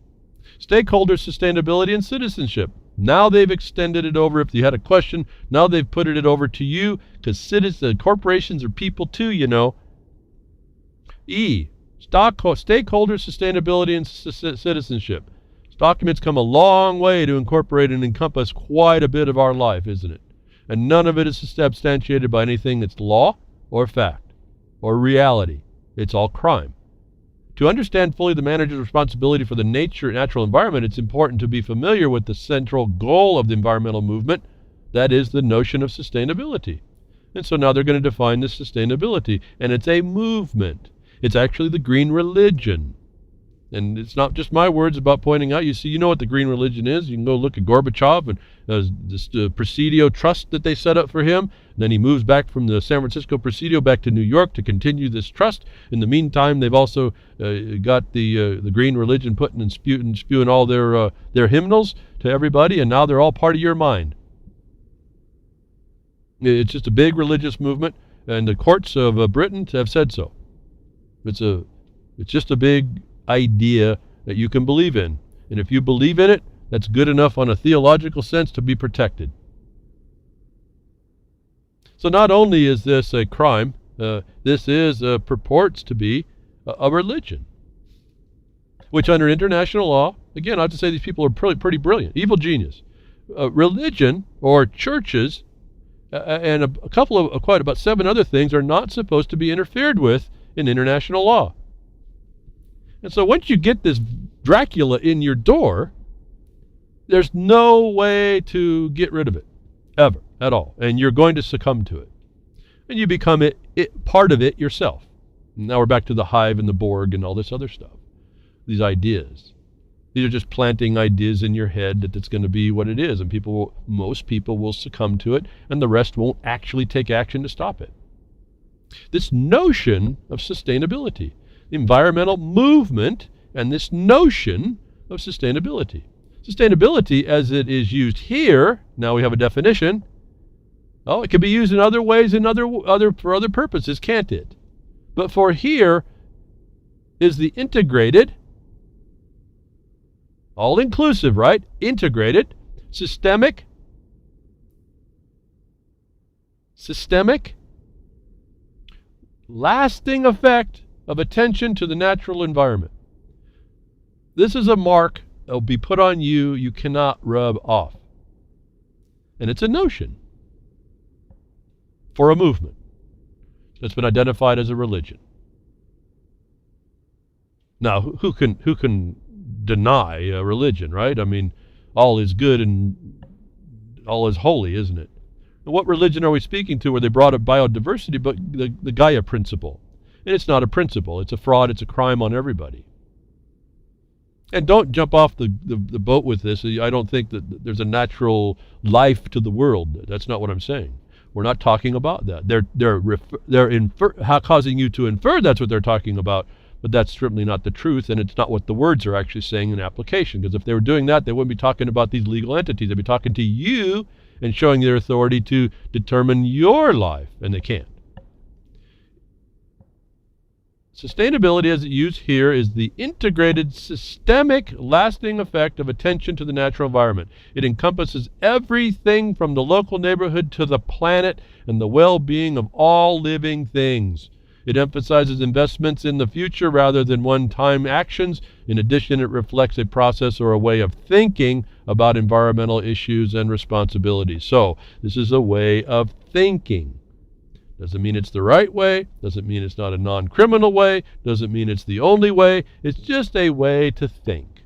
Stakeholder sustainability and citizenship. Now they've extended it over. If you had a question, now they've put it over to you, because corporations are people too, you know. Stakeholder sustainability and citizenship. Documents come a long way to incorporate and encompass quite a bit of our life, isn't it? And none of it is substantiated by anything that's law or fact or reality. It's all crime. To understand fully the manager's responsibility for the natural environment, it's important to be familiar with the central goal of the environmental movement, that is the notion of sustainability. And so now they're going to define this sustainability, and it's a movement. It's actually the green religion. And it's not just my words about pointing out. You know what the green religion is. You can go look at Gorbachev and this Presidio trust that they set up for him. And then he moves back from the San Francisco Presidio back to New York to continue this trust. In the meantime, they've also got the green religion putting and spewing all their hymnals to everybody, and now they're all part of your mind. It's just a big religious movement, and the courts of Britain have said so. It's just a big idea that you can believe in. And if you believe in it, that's good enough on a theological sense to be protected. So not only is this a crime, this purports to be a religion, which under international law, again, I have to say these people are pretty brilliant, evil genius. Religion or churches and quite about 7 other things are not supposed to be interfered with in international law. And so once you get this Dracula in your door, there's no way to get rid of it, ever, at all. And you're going to succumb to it. And you become part of it yourself. And now we're back to the Hive and the Borg and all this other stuff. These ideas. These are just planting ideas in your head that it's going to be what it is. And most people will succumb to it, and the rest won't actually take action to stop it. This notion of sustainability. Environmental movement and this notion of sustainability. Sustainability as it is used here, now we have a definition. Oh, it can be used in other ways for other purposes, can't it? But for here is the integrated, all inclusive, right? Integrated, systemic, lasting effect of attention to the natural environment. This is a mark that will be put on you cannot rub off. And it's a notion for a movement that's been identified as a religion. Now, who can deny a religion, right? I mean, all is good and all is holy, isn't it? And what religion are we speaking to where they brought up biodiversity, but the Gaia principle? And it's not a principle. It's a fraud. It's a crime on everybody. And don't jump off the boat with this. I don't think that there's a natural life to the world. That's not what I'm saying. We're not talking about that. They're causing you to infer that's what they're talking about, but that's certainly not the truth, and it's not what the words are actually saying in application. Because if they were doing that, they wouldn't be talking about these legal entities. They'd be talking to you and showing their authority to determine your life, and they can't. Sustainability, as it's used here, is the integrated, systemic, lasting effect of attention to the natural environment. It encompasses everything from the local neighborhood to the planet and the well-being of all living things. It emphasizes investments in the future rather than one-time actions. In addition, it reflects a process or a way of thinking about environmental issues and responsibilities. So, this is a way of thinking. Doesn't mean it's the right way, doesn't mean it's not a non-criminal way, doesn't mean it's the only way, it's just a way to think.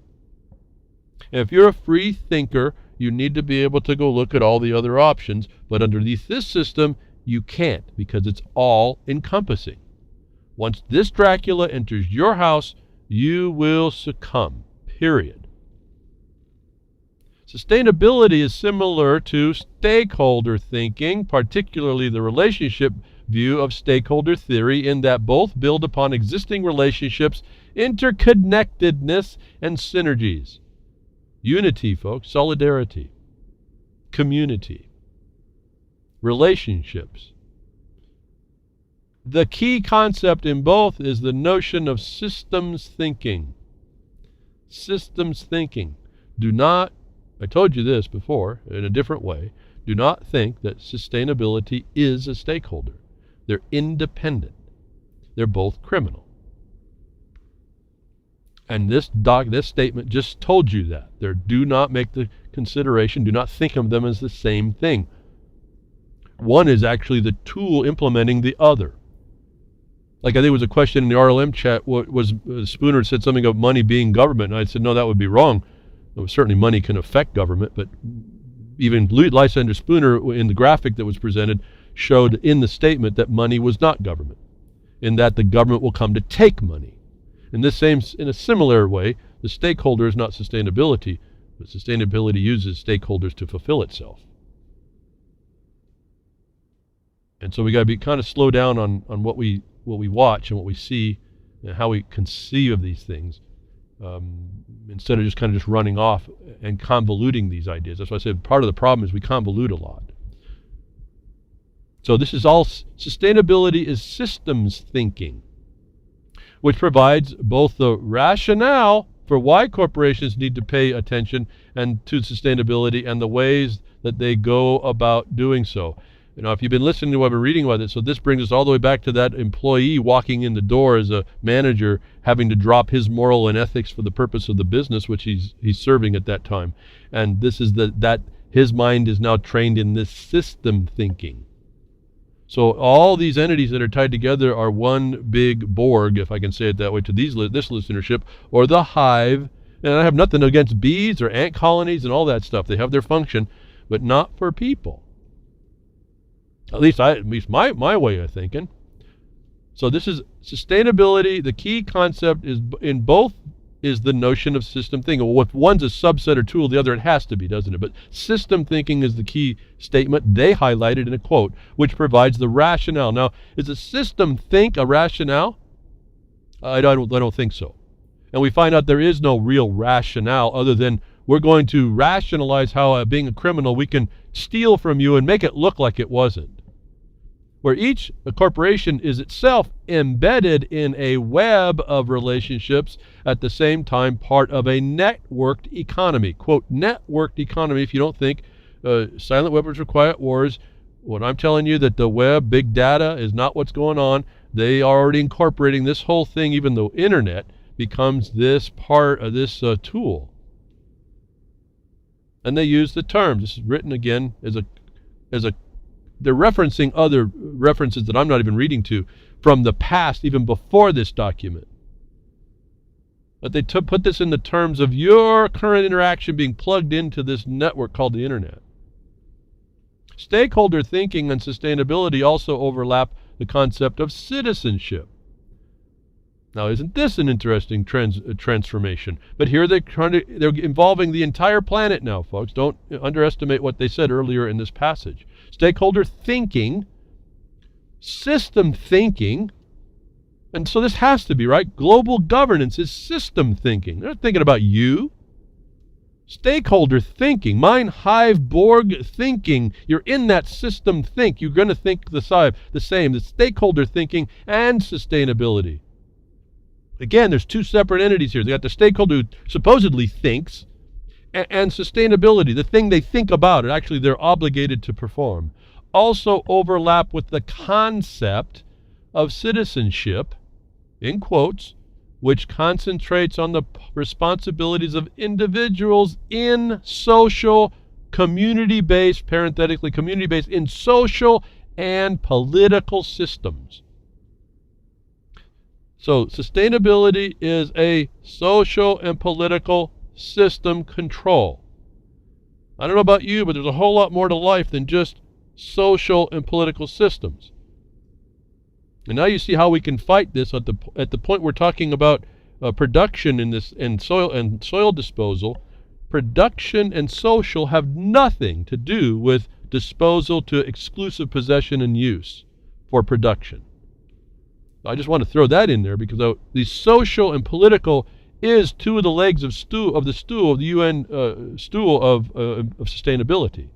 And if you're a free thinker, you need to be able to go look at all the other options, but underneath this system, you can't because it's all encompassing. Once this Dracula enters your house, you will succumb, period. Sustainability is similar to stakeholder thinking, particularly the relationship view of stakeholder theory, in that both build upon existing relationships, interconnectedness, and synergies. Unity, folks, solidarity, community, relationships. The key concept in both is the notion of systems thinking. Systems thinking. I told you this before in a different way, do not think that sustainability is a stakeholder. They're independent. They're both criminal. And this statement just told you that. Do not make the consideration, do not think of them as the same thing. One is actually the tool implementing the other. Like I think it was a question in the RLM chat, Spooner said something of money being government, and I said, no, that would be wrong. Certainly money can affect government, but even Lysander Spooner in the graphic that was presented showed in the statement that money was not government, in that the government will come to take money. In a similar way, the stakeholder is not sustainability, but sustainability uses stakeholders to fulfill itself. And so we got to be kind of slow down on what we watch and what we see and how we conceive of these things. Instead of just kind of just running off and convoluting these ideas. That's why I said part of the problem is we convolute a lot. So this is all, sustainability is systems thinking, which provides both the rationale for why corporations need to pay attention and to sustainability and the ways that they go about doing so. You know, if you've been listening to what I've been reading about it, so this brings us all the way back to that employee walking in the door as a manager, having to drop his moral and ethics for the purpose of the business which he's serving at that time. And this is that his mind is now trained in this system thinking. So all these entities that are tied together are one big Borg, if I can say it that way, to this listenership, or the hive. And I have nothing against bees or ant colonies and all that stuff. They have their function, but not for people. At least my way of thinking. So this is sustainability. The key concept is in both is the notion of system thinking. Well, if one's a subset or tool of the other, it has to be, doesn't it? But system thinking is the key statement they highlighted in a quote, which provides the rationale. Now, is a system think a rationale? I don't think so. And we find out there is no real rationale other than we're going to rationalize how, being a criminal, we can steal from you and make it look like it wasn't. Where each corporation is itself embedded in a web of relationships, at the same time part of a networked economy. Quote, networked economy. If you don't think silent weapons for quiet wars, when I'm telling you that the web, big data, is not what's going on, they are already incorporating this whole thing, even though internet becomes this part of this tool. And they use the terms. This is written again as a they're referencing other references that I'm not even reading to from the past, even before this document. But they put this in the terms of your current interaction being plugged into this network called the Internet. Stakeholder thinking and sustainability also overlap the concept of citizenship. Now, isn't this an interesting transformation? But here they're involving the entire planet now, folks. Don't underestimate what they said earlier in this passage. Stakeholder thinking, system thinking, and so this has to be, right? Global governance is system thinking. They're not thinking about you. Stakeholder thinking, mind, Hive, Borg thinking. You're in that system think. You're going to think the same. The stakeholder thinking and sustainability. Again, there's two separate entities here. They got the stakeholder who supposedly thinks, and sustainability, the thing they think about, and actually they're obligated to perform, also overlap with the concept of citizenship, in quotes, which concentrates on the responsibilities of individuals in social, community-based, parenthetically community-based, in social and political systems. So sustainability is a social and political system control. I don't know about you, but there's a whole lot more to life than just social and political systems. And now you see how we can fight this at the point we're talking about production in this and soil disposal. Production and social have nothing to do with disposal to exclusive possession and use for production. I just want to throw that in there because the social and political is two of the legs of the stool of the UN stool of sustainability.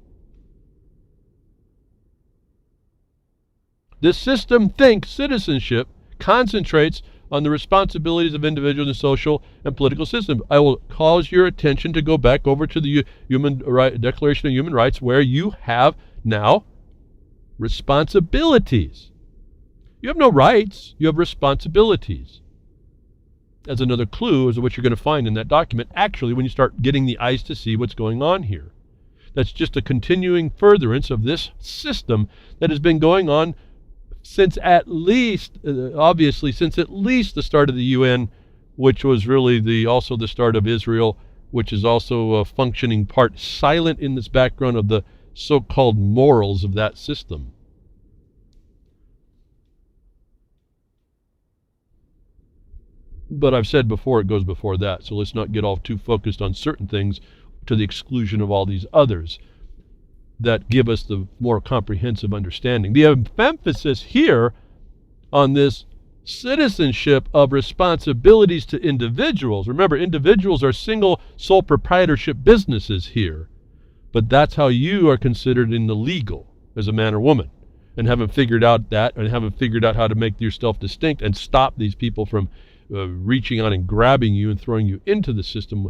This system thinks citizenship concentrates on the responsibilities of individuals in social and political systems. I will cause your attention to go back over to the Declaration of Human Rights, where you have now responsibilities. You have no rights, you have responsibilities. That's another clue as to what you're going to find in that document, actually, when you start getting the eyes to see what's going on here. That's just a continuing furtherance of this system that has been going on since at least the start of the UN, which was really also the start of Israel, which is also a functioning part, silent in this background of the so-called morals of that system. But I've said before, it goes before that, so let's not get all too focused on certain things to the exclusion of all these others that give us the more comprehensive understanding. The emphasis here on this citizenship of responsibilities to individuals. Remember, individuals are single sole proprietorship businesses here, but that's how you are considered in the legal as a man or woman, and haven't figured out how to make yourself distinct and stop these people from reaching out and grabbing you and throwing you into the system.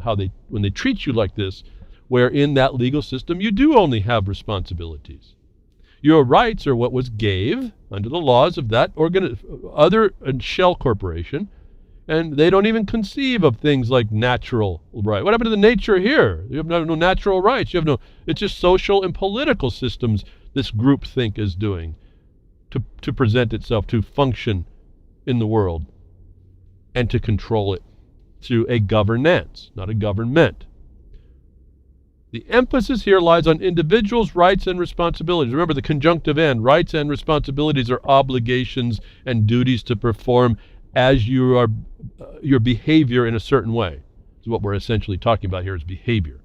When they treat you like this, where in that legal system you do only have responsibilities. Your rights are what was gave under the laws of that other shell corporation, and they don't even conceive of things like natural right. What happened to the nature here? You have no natural rights. It's just social and political systems this group think is doing to present itself, to function in the world, and to control it through a governance, not a government. The emphasis here lies on individuals' rights and responsibilities. Remember the conjunctive end. Rights and responsibilities are obligations and duties to perform as your behavior in a certain way. So what we're essentially talking about here is behavior.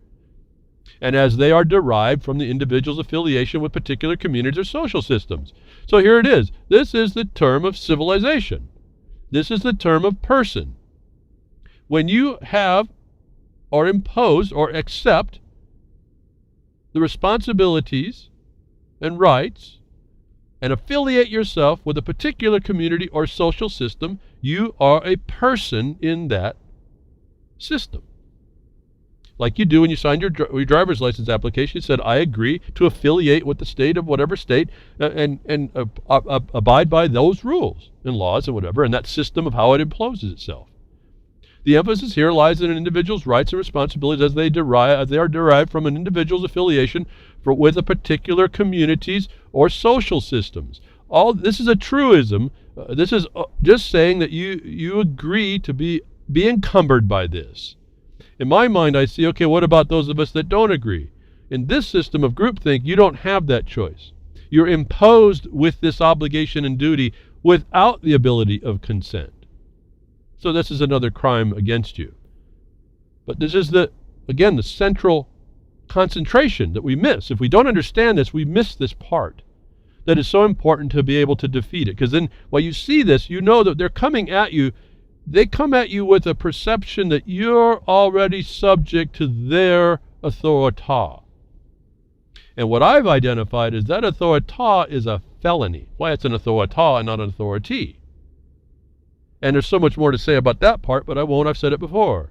And as they are derived from the individual's affiliation with particular communities or social systems. So here it is. This is the term of civilization. This is the term of person. When you have or impose or accept the responsibilities and rights and affiliate yourself with a particular community or social system, you are a person in that system. Like you do when you sign your driver's license application. You said, I agree to affiliate with the state of whatever state and abide by those rules and laws and whatever, and that system of how it imposes itself. The emphasis here lies on an individual's rights and responsibilities as they are derived from an individual's affiliation with a particular communities or social systems. All this is a truism. This is just saying that you agree to be encumbered by this. In my mind, I see, okay, what about those of us that don't agree? In this system of groupthink, you don't have that choice. You're imposed with this obligation and duty without the ability of consent. So this is another crime against you. But this is the central concentration that we miss. If we don't understand this, we miss this part that is so important to be able to defeat it. Because then while you see this, you know that they're coming at you. They come at you with a perception that you're already subject to their authority. And what I've identified is that authority is a felony. Why it's an authority and not an authority. And there's so much more to say about that part, but I won't. I've said it before.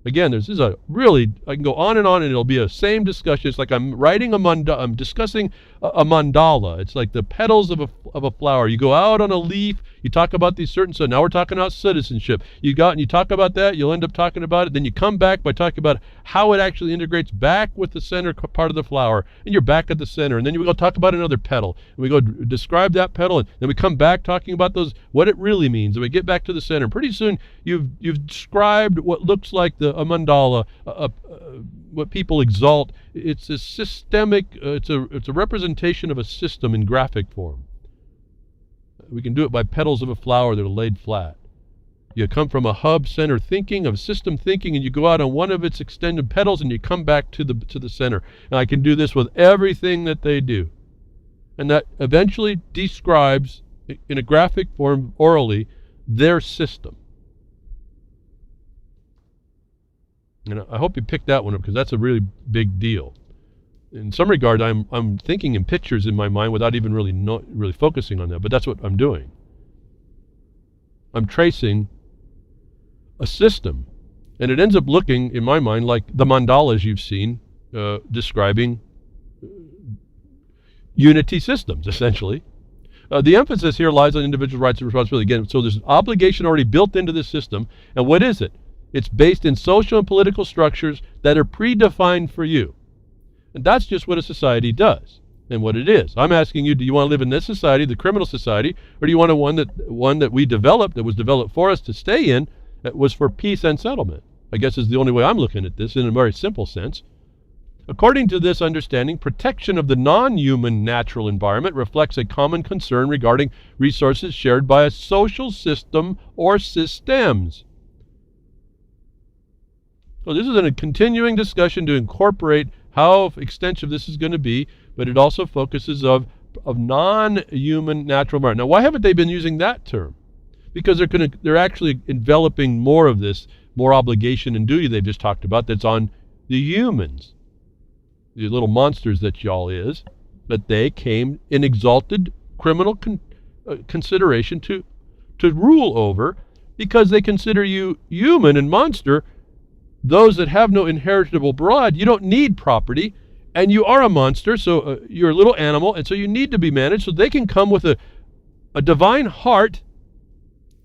Again, this is a really, I can go on and it'll be a same discussion. It's like I'm writing I'm discussing a mandala. It's like the petals of a flower. You go out on a leaf, you talk about these certain, so now we're talking about citizenship. You talk about that, you'll end up talking about it, then you come back by talking about how it actually integrates back with the center part of the flower, and you're back at the center, and then you go talk about another petal, and we go describe that petal, and then we come back talking about what it really means, and we get back to the center. Pretty soon, you've described what looks like a mandala, what people exalt. It's a systemic, it's a representation of a system in graphic form. We can do it by petals of a flower that are laid flat. You come from a hub center thinking, of system thinking, and you go out on one of its extended petals and you come back to the center. And I can do this with everything that they do. And that eventually describes, in a graphic form, orally, their system. And I hope you picked that one up, because that's a really big deal. In some regard, I'm thinking in pictures in my mind without even really focusing on that, but that's what I'm doing. I'm tracing a system, and it ends up looking, in my mind, like the mandalas you've seen describing unity systems, essentially. The emphasis here lies on individual rights and responsibility. Again, so there's an obligation already built into the system, and what is it? It's based in social and political structures that are predefined for you. And that's just what a society does and what it is. I'm asking you, do you want to live in this society, the criminal society, or do you want one that we developed, that was developed for us to stay in, that was for peace and settlement? I guess is the only way I'm looking at this in a very simple sense. According to this understanding, protection of the non-human natural environment reflects a common concern regarding resources shared by a social system or systems. So this is a continuing discussion to incorporate how extensive this is going to be, but it also focuses of non-human natural environment. Now, why haven't they been using that term? Because they're actually enveloping more of this, more obligation and duty they've just talked about that's on the humans, the little monsters that y'all is, that they came in exalted criminal consideration to rule over, because they consider you human and monster. Those that have no inheritable blood, you don't need property, and you are a monster, so you're a little animal, and so you need to be managed, so they can come with a divine heart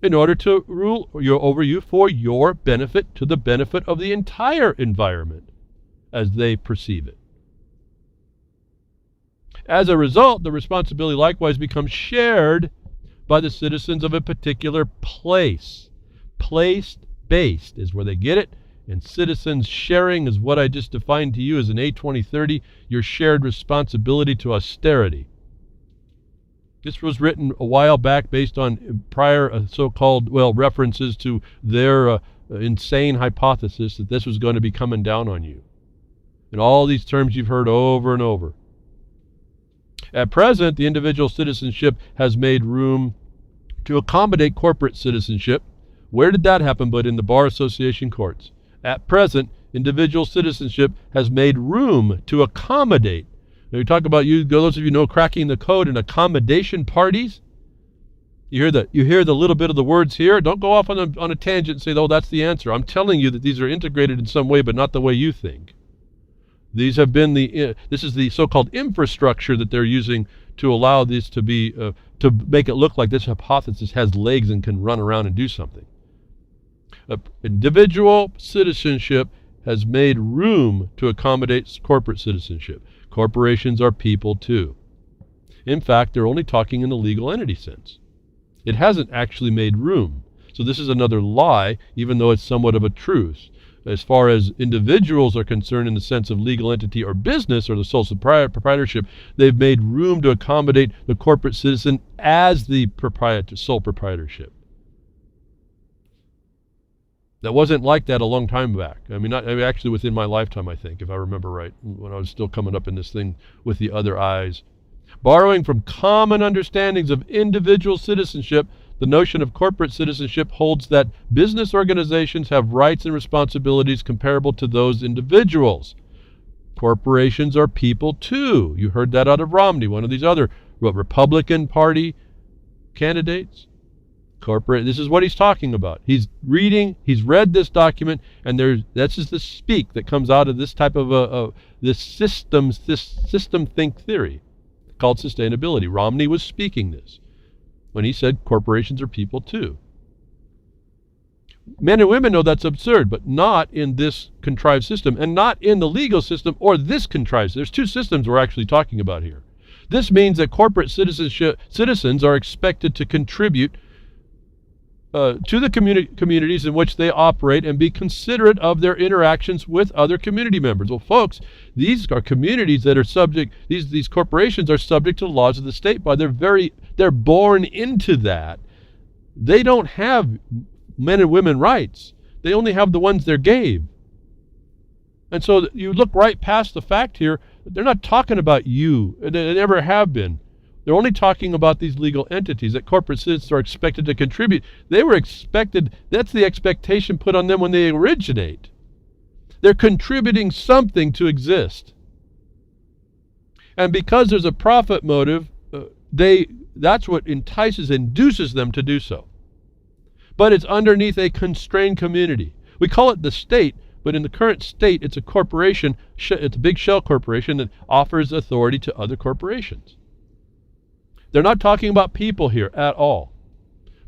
in order to rule over you for your benefit, to the benefit of the entire environment as they perceive it. As a result, the responsibility likewise becomes shared by the citizens of a particular place. Place-based is where they get it. And citizens sharing is what I just defined to you as an A2030, your shared responsibility to austerity. This was written a while back based on prior so-called, references to their insane hypothesis that this was going to be coming down on you. And all these terms you've heard over and over. At present, the individual citizenship has made room to accommodate corporate citizenship. Where did that happen but in the Bar Association courts? At present, individual citizenship has made room to accommodate. Now, you talk about those of you know cracking the code and accommodation parties. You hear the little bit of the words here. Don't go off on a tangent and say, "Oh, that's the answer." I'm telling you that these are integrated in some way, but not the way you think. These have been this is the so-called infrastructure that they're using to allow this to be to make it look like this hypothesis has legs and can run around and do something. Individual citizenship has made room to accommodate corporate citizenship. Corporations are people too. In fact, they're only talking in the legal entity sense. It hasn't actually made room. So this is another lie, even though it's somewhat of a truth. As far as individuals are concerned in the sense of legal entity or business or the sole proprietorship, they've made room to accommodate the corporate citizen as the sole proprietorship. That wasn't like that a long time back. Actually within my lifetime, I think, if I remember right, when I was still coming up in this thing with the other eyes. Borrowing from common understandings of individual citizenship, the notion of corporate citizenship holds that business organizations have rights and responsibilities comparable to those individuals. Corporations are people too. You heard that out of Romney, one of these other Republican Party candidates. This is what he's talking about. He's read this document, and that's just the speak that comes out of this type of this system think theory called sustainability. Romney was speaking this when he said corporations are people too. Men and women know that's absurd, but not in this contrived system, and not in the legal system or this contrived. There's two systems we're actually talking about here. This means that corporate citizens are expected to contribute to the communities in which they operate and be considerate of their interactions with other community members. Well, folks, these are communities that are subject, these corporations are subject to the laws of the state by they're born into that. They don't have men and women rights. They only have the ones they're gave. And so you look right past the fact here, they're not talking about you. They never have been. They're only talking about these legal entities that corporate citizens are expected to contribute. They were expected, that's the expectation put on them when they originate. They're contributing something to exist. And because there's a profit motive, that's what induces them to do so. But it's underneath a constrained community. We call it the state, but in the current state, it's a corporation, it's a big shell corporation that offers authority to other corporations. They're not talking about people here at all.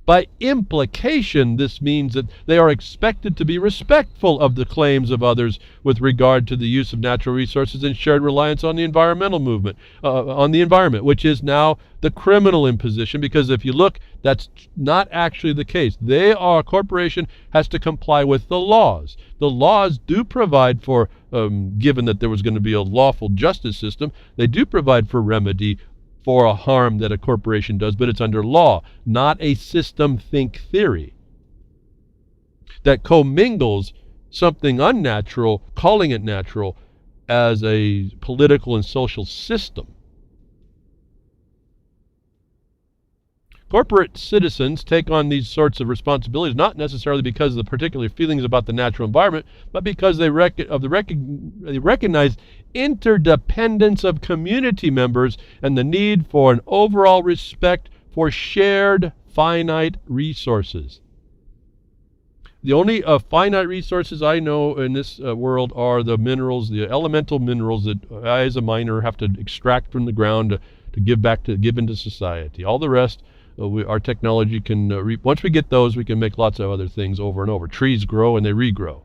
By implication, this means that they are expected to be respectful of the claims of others with regard to the use of natural resources and shared reliance on the environmental movement, on the environment, which is now the criminal imposition, because if you look, that's not actually the case. A corporation has to comply with the laws. The laws do provide for, given that there was going to be a lawful justice system, they do provide for remedy for a harm that a corporation does, but it's under law, not a system think theory that commingles something unnatural, calling it natural, as a political and social system. Corporate citizens take on these sorts of responsibilities not necessarily because of the particular feelings about the natural environment, but because they recognize interdependence of community members and the need for an overall respect for shared finite resources. The only finite resources I know in this world are the minerals, the elemental minerals that I as a miner have to extract from the ground to give into society. All the rest, our technology can, once we get those, we can make lots of other things over and over. Trees grow and they regrow.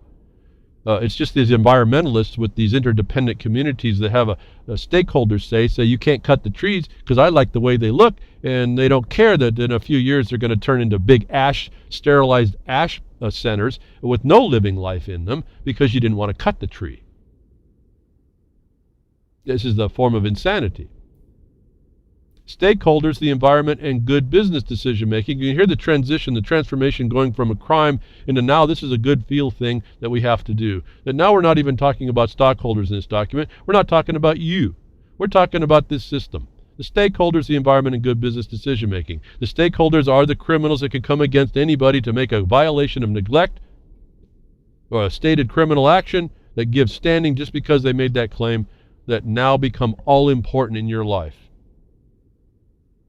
It's just these environmentalists with these interdependent communities that have a stakeholders say you can't cut the trees because I like the way they look, and they don't care that in a few years they're going to turn into big sterilized ash centers with no living life in them because you didn't want to cut the tree. This is the form of insanity. Stakeholders, the environment, and good business decision-making. You can hear the transformation going from a crime into now this is a good feel thing that we have to do. That now we're not even talking about stockholders in this document. We're not talking about you. We're talking about this system. The stakeholders, the environment, and good business decision-making. The stakeholders are the criminals that can come against anybody to make a violation of neglect or a stated criminal action that gives standing just because they made that claim, that now become all important in your life.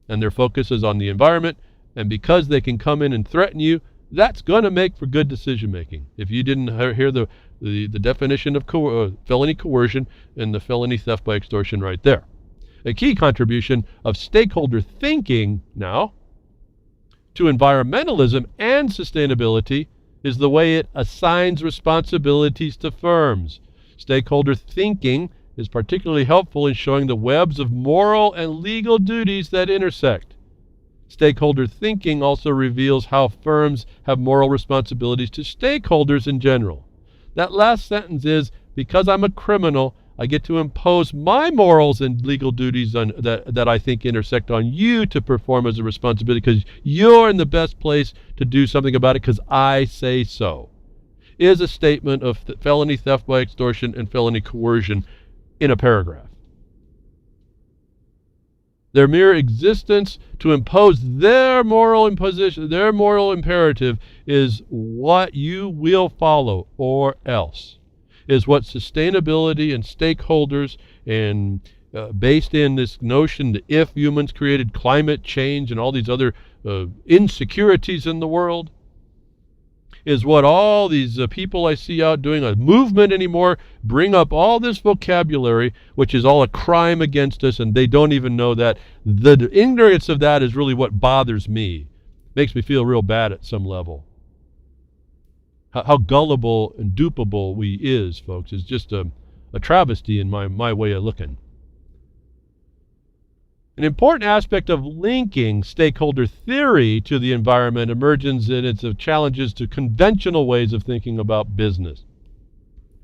And their focus is on the environment, and because they can come in and threaten you, that's going to make for good decision making. If you didn't hear the definition of felony coercion and the felony theft by extortion right there. A key contribution of stakeholder thinking now to environmentalism and sustainability is the way it assigns responsibilities to firms. Stakeholder thinking is particularly helpful in showing the webs of moral and legal duties that intersect. Stakeholder thinking also reveals how firms have moral responsibilities to stakeholders in general. That last sentence is, because I'm a criminal, I get to impose my morals and legal duties that I think intersect on you to perform as a responsibility because you're in the best place to do something about it because I say so. Is a statement of felony theft by extortion and felony coercion in a paragraph. Their mere existence to impose their moral imposition, their moral imperative is what you will follow or else. Is what sustainability and stakeholders and based in this notion that if humans created climate change and all these other insecurities in the world, is what all these people I see out doing a movement anymore bring up all this vocabulary, which is all a crime against us, and they don't even know that. The ignorance of that is really what bothers me. Makes me feel real bad at some level. How gullible and dupable we is, folks, is just a travesty in my way of looking. An important aspect of linking stakeholder theory to the environment emerges in its challenges to conventional ways of thinking about business.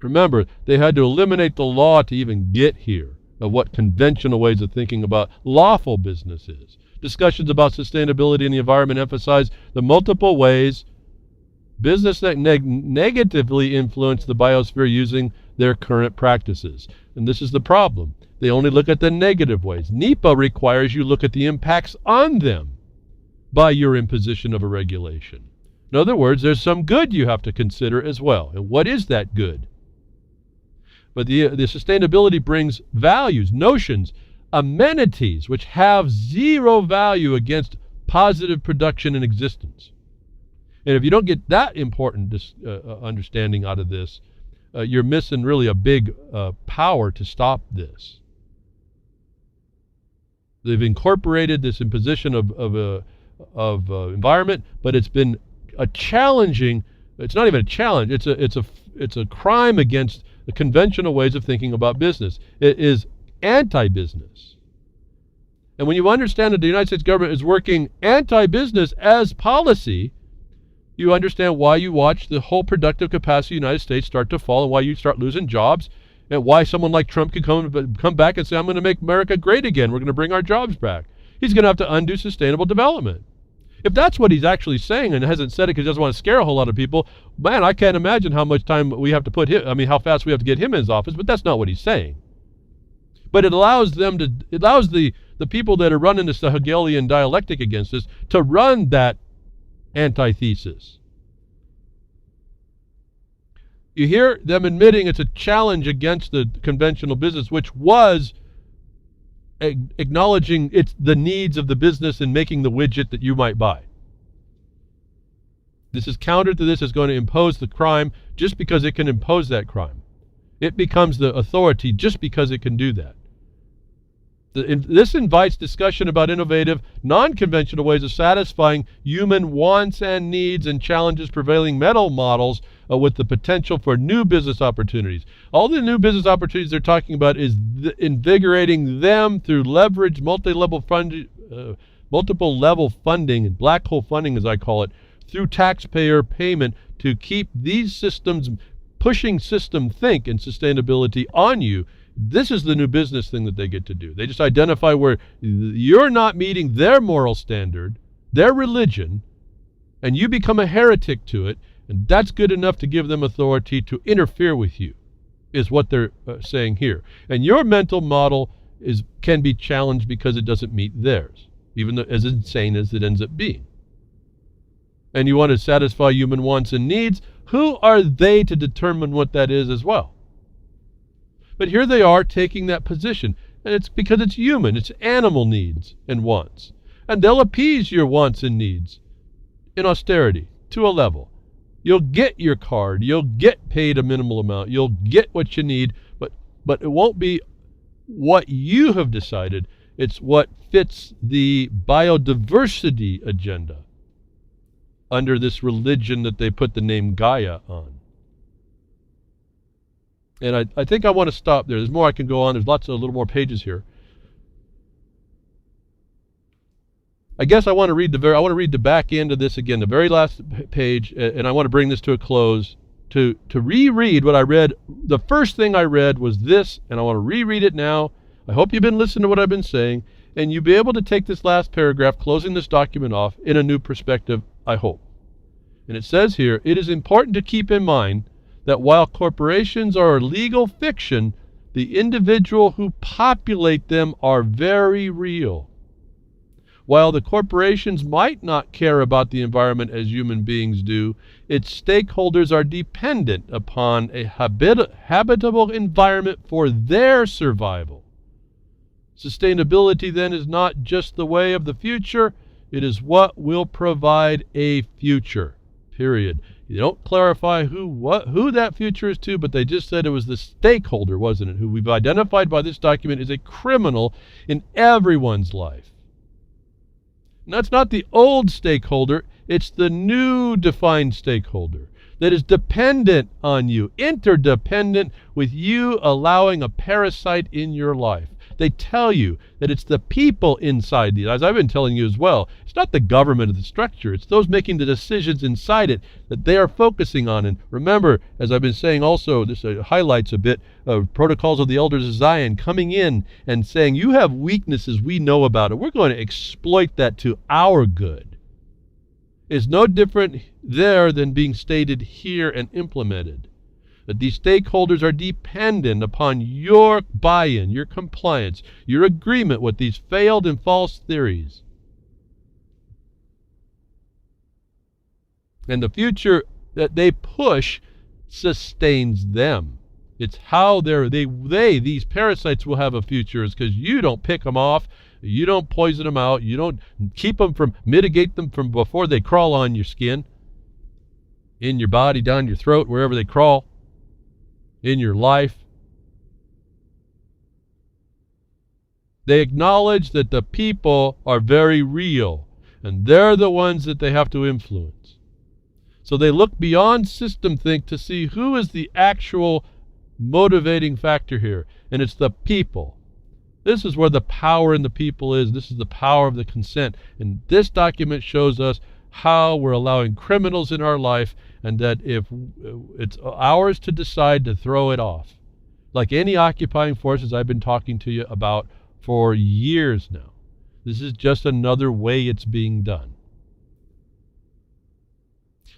Remember, they had to eliminate the law to even get here of what conventional ways of thinking about lawful business is. Discussions about sustainability and the environment emphasize the multiple ways business that negatively influence the biosphere using their current practices. And this is the problem. They only look at the negative ways. NEPA requires you look at the impacts on them by your imposition of a regulation. In other words, there's some good you have to consider as well. And what is that good? But the sustainability brings values, notions, amenities, which have zero value against positive production and existence. And if you don't get that important understanding out of this, you're missing really a big power to stop this. They've incorporated this imposition of environment, but it's been a challenging. It's not even a challenge. It's a crime against the conventional ways of thinking about business. It is anti-business. And when you understand that the United States government is working anti-business as policy, you understand why you watch the whole productive capacity of the United States start to fall and why you start losing jobs and why someone like Trump can come back and say, I'm going to make America great again. We're going to bring our jobs back. He's going to have to undo sustainable development. If that's what he's actually saying and hasn't said it because he doesn't want to scare a whole lot of people, man, I can't imagine how much time we have to put him, how fast we have to get him in his office, but that's not what he's saying. But it allows the people that are running this Hegelian dialectic against us to run that antithesis. You hear them admitting it's a challenge against the conventional business, which was acknowledging the needs of the business in making the widget that you might buy. This is counter to this, is going to impose the crime just because it can impose that crime. It becomes the authority just because it can do that. This invites discussion about innovative, non-conventional ways of satisfying human wants and needs and challenges prevailing mental models with the potential for new business opportunities. All the new business opportunities they're talking about is invigorating them through leverage, multiple level funding, and black hole funding as I call it, through taxpayer payment to keep these systems pushing system think and sustainability on you. This is the new business thing that they get to do. They just identify where you're not meeting their moral standard, their religion, and you become a heretic to it, and that's good enough to give them authority to interfere with you, is what they're saying here. And your mental model can be challenged because it doesn't meet theirs, even though, as insane as it ends up being. And you want to satisfy human wants and needs. Who are they to determine what that is as well? But here they are taking that position, and it's because it's human, it's animal needs and wants. And they'll appease your wants and needs in austerity to a level. You'll get your card, you'll get paid a minimal amount, you'll get what you need, but it won't be what you have decided, it's what fits the biodiversity agenda. under this religion that they put the name Gaia on. And I think I want to stop there. There's more I can go on. There's lots of little more pages here. I guess I want to read the back end of this again, the very last page, and I want to bring this to a close. To reread what I read. The first thing I read was this, and I want to reread it now. I hope you've been listening to what I've been saying, and you'll be able to take this last paragraph, closing this document off, in a new perspective, I hope. And it says here, it is important to keep in mind that while corporations are a legal fiction, the individual who populate them are very real. While the corporations might not care about the environment as human beings do, its stakeholders are dependent upon a habitable environment for their survival. Sustainability then is not just the way of the future, it is what will provide a future, period. You don't clarify who that future is to, but they just said it was the stakeholder, wasn't it, who we've identified by this document as a criminal in everyone's life. And that's not the old stakeholder, it's the new defined stakeholder that is dependent on you, interdependent with you allowing a parasite in your life. They tell you that it's the people inside these, as I've been telling you as well. It's not the government or the structure. It's those making the decisions inside it that they are focusing on. And remember, as I've been saying also, this highlights a bit of Protocols of the Elders of Zion coming in and saying, you have weaknesses we know about it. We're going to exploit that to our good. It's no different there than being stated here and implemented. That these stakeholders are dependent upon your buy-in, your compliance, your agreement with these failed and false theories. And the future that they push sustains them. It's how these parasites will have a future is because you don't pick them off, you don't poison them out, you don't mitigate them from before they crawl on your skin, in your body, down your throat, wherever they crawl. In your life. They acknowledge that the people are very real, and they're the ones that they have to influence. So they look beyond system think to see who is the actual motivating factor here, and it's the people. This is where the power in the people is. This is the power of the consent, and this document shows us how we're allowing criminals in our life, and that if it's ours to decide to throw it off. Like any occupying forces I've been talking to you about for years now. This is just another way it's being done.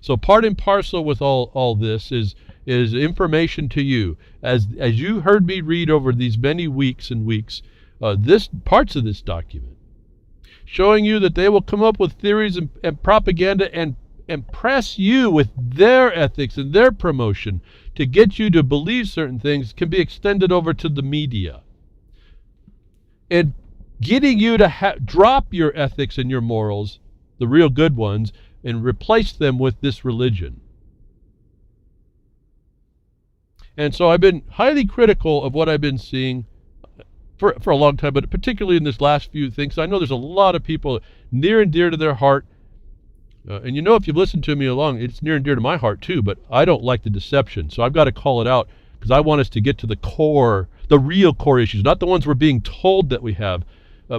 So part and parcel with all this is information to you. As you heard me read over these many weeks and weeks, parts of this document, showing you that they will come up with theories and propaganda and press you with their ethics and their promotion to get you to believe certain things can be extended over to the media. And getting you to drop your ethics and your morals, the real good ones, and replace them with this religion. And so I've been highly critical of what I've been seeing for a long time, but particularly in this last few things. I know there's a lot of people near and dear to their heart. And you know, if you've listened to me along, it's near and dear to my heart too, but I don't like the deception. So I've got to call it out because I want us to get to the core, the real core issues, not the ones we're being told that we have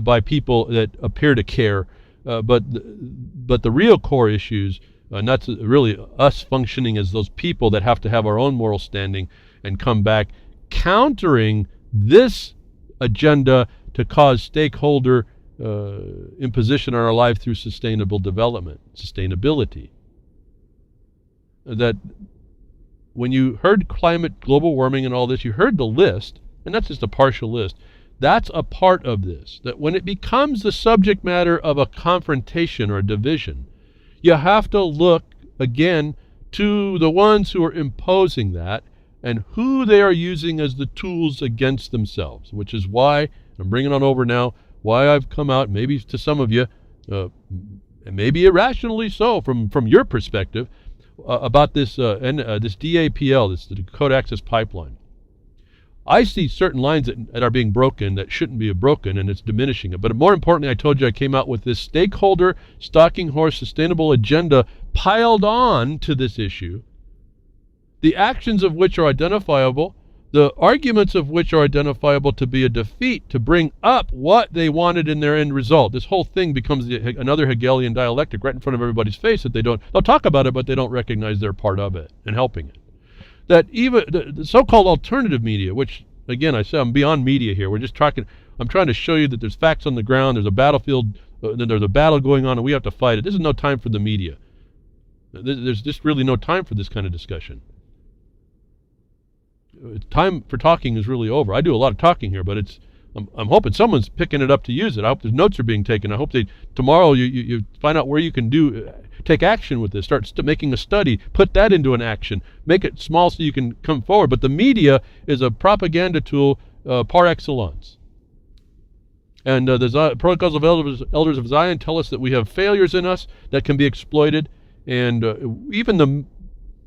by people that appear to care, but the real core issues, and that's really us functioning as those people that have to have our own moral standing and come back countering this agenda to cause stakeholder imposition on our life through sustainable development, sustainability. That when you heard climate, global warming and all this, you heard the list, and that's just a partial list. That's a part of this. That when it becomes the subject matter of a confrontation or a division, you have to look again to the ones who are imposing that and who they are using as the tools against themselves, which is why, I'm bringing on over now, why I've come out, maybe to some of you, and maybe irrationally so from your perspective, about this DAPL, this the Dakota Access Pipeline. I see certain lines that are being broken that shouldn't be broken, and it's diminishing it. But more importantly, I told you I came out with this stakeholder, stalking horse, sustainable agenda piled on to this issue, the actions of which are identifiable, the arguments of which are identifiable to be a defeat, to bring up what they wanted in their end result. This whole thing becomes another Hegelian dialectic right in front of everybody's face that they'll talk about it, but they don't recognize they're part of it and helping it. That even the so-called alternative media, which, again, I say I'm beyond media here. I'm trying to show you that there's facts on the ground, there's a battlefield, there's a battle going on, and we have to fight it. This is no time for the media. There's just really no time for this kind of discussion. Time for talking is really over. I do a lot of talking here, but I'm hoping someone's picking it up to use it. I hope there's notes are being taken. I hope tomorrow you find out where you can take action with this. Start making a study. Put that into an action. Make it small so you can come forward. But the media is a propaganda tool par excellence. And the Protocols of Elders of Zion tell us that we have failures in us that can be exploited, and even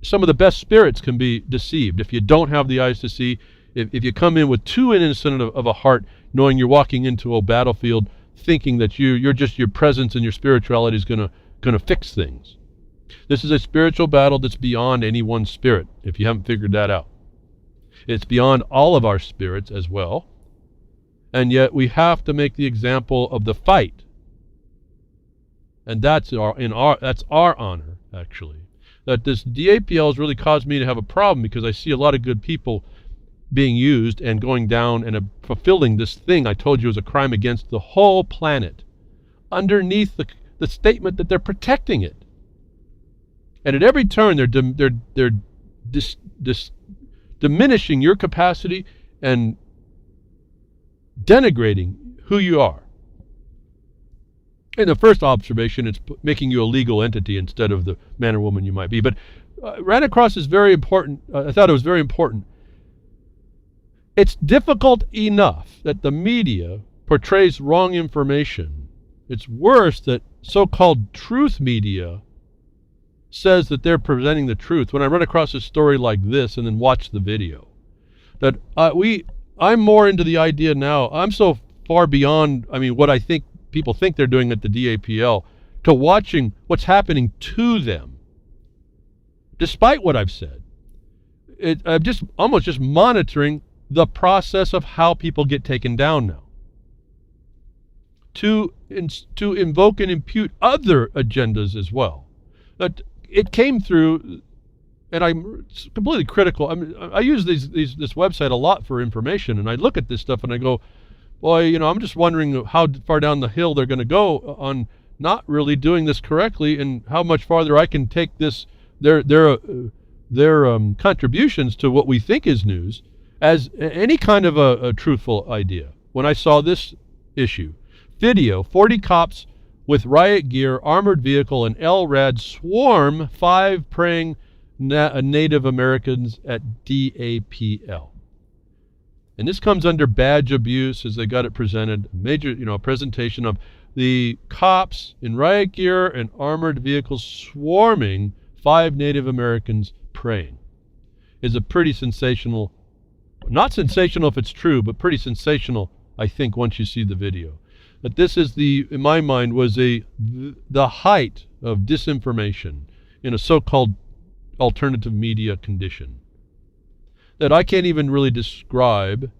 some of the best spirits can be deceived if you don't have the eyes to see. If you come in with too innocent of a heart, knowing you're walking into a battlefield, thinking that your presence and your spirituality is going to fix things. This is a spiritual battle that's beyond any one spirit, if you haven't figured that out. It's beyond all of our spirits as well. And yet we have to make the example of the fight. And that's our honor, actually. That this DAPL has really caused me to have a problem, because I see a lot of good people being used and going down and fulfilling this thing I told you is a crime against the whole planet, underneath the statement that they're protecting it. And at every turn they're diminishing your capacity and denigrating who you are. In the first observation, it's making you a legal entity instead of the man or woman you might be. But ran across is very important. I thought it was very important. It's difficult enough that the media portrays wrong information. It's worse that so-called truth media says that they're presenting the truth. When I run across a story like this and then watch the video, that I'm more into the idea now. I'm so far beyond, what I think people think they're doing at the DAPL, to watching what's happening to them. Despite what I've said, I'm almost just monitoring the process of how people get taken down now. To invoke and impute other agendas as well. That it came through, and I'm completely critical. I use this website a lot for information, and I look at this stuff and I go, boy, I'm just wondering how far down the hill they're going to go on not really doing this correctly, and how much farther I can take this their contributions to what we think is news as any kind of a truthful idea. When I saw this issue, video, 40 cops with riot gear, armored vehicle, and LRAD swarm 5 praying Native Americans at DAPL. And this comes under badge abuse, as they got it presented. Major, presentation of the cops in riot gear and armored vehicles swarming 5 Native Americans praying. Is a pretty sensational, not sensational if it's true, but pretty sensational, I think, once you see the video. That this is in my mind, was the height of disinformation in a so-called alternative media condition that I can't even really describe,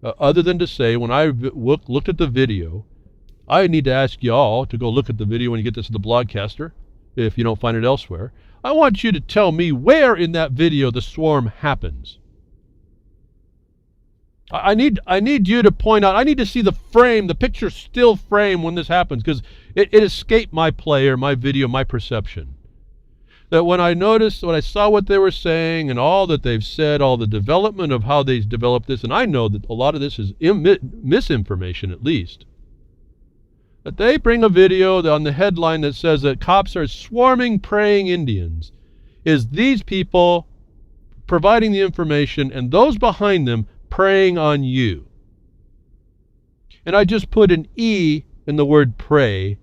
other than to say, when I looked at the video, I need to ask you all to go look at the video when you get this to the Blogcaster, if you don't find it elsewhere. I want you to tell me where in that video the swarm happens. I need you to point out, I need to see the frame, the picture still frame when this happens, because it escaped my player, my video, my perception. That when I saw what they were saying and all that they've said, all the development of how they developed this, and I know that a lot of this is misinformation at least, that they bring a video on the headline that says that cops are swarming praying Indians, is these people providing the information and those behind them preying on you. And I just put an E in the word pray,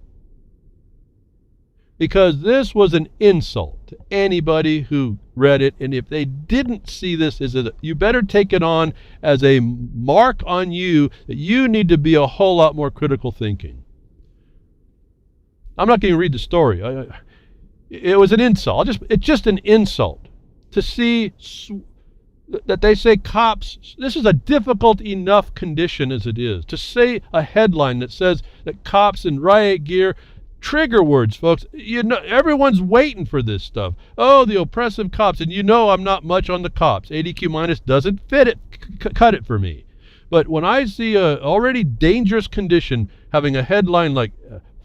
because this was an insult to anybody who read it. And if they didn't see this, you better take it on as a mark on you that you need to be a whole lot more critical thinking. I'm not going to read the story. It was an insult. It's just an insult to see that they say cops. This is a difficult enough condition as it is. To say a headline that says that cops in riot gear. Trigger words, folks. Everyone's waiting for this stuff. Oh, the oppressive cops. And I'm not much on the cops. ADQ minus doesn't fit it, cut it for me. But when I see a already dangerous condition having a headline like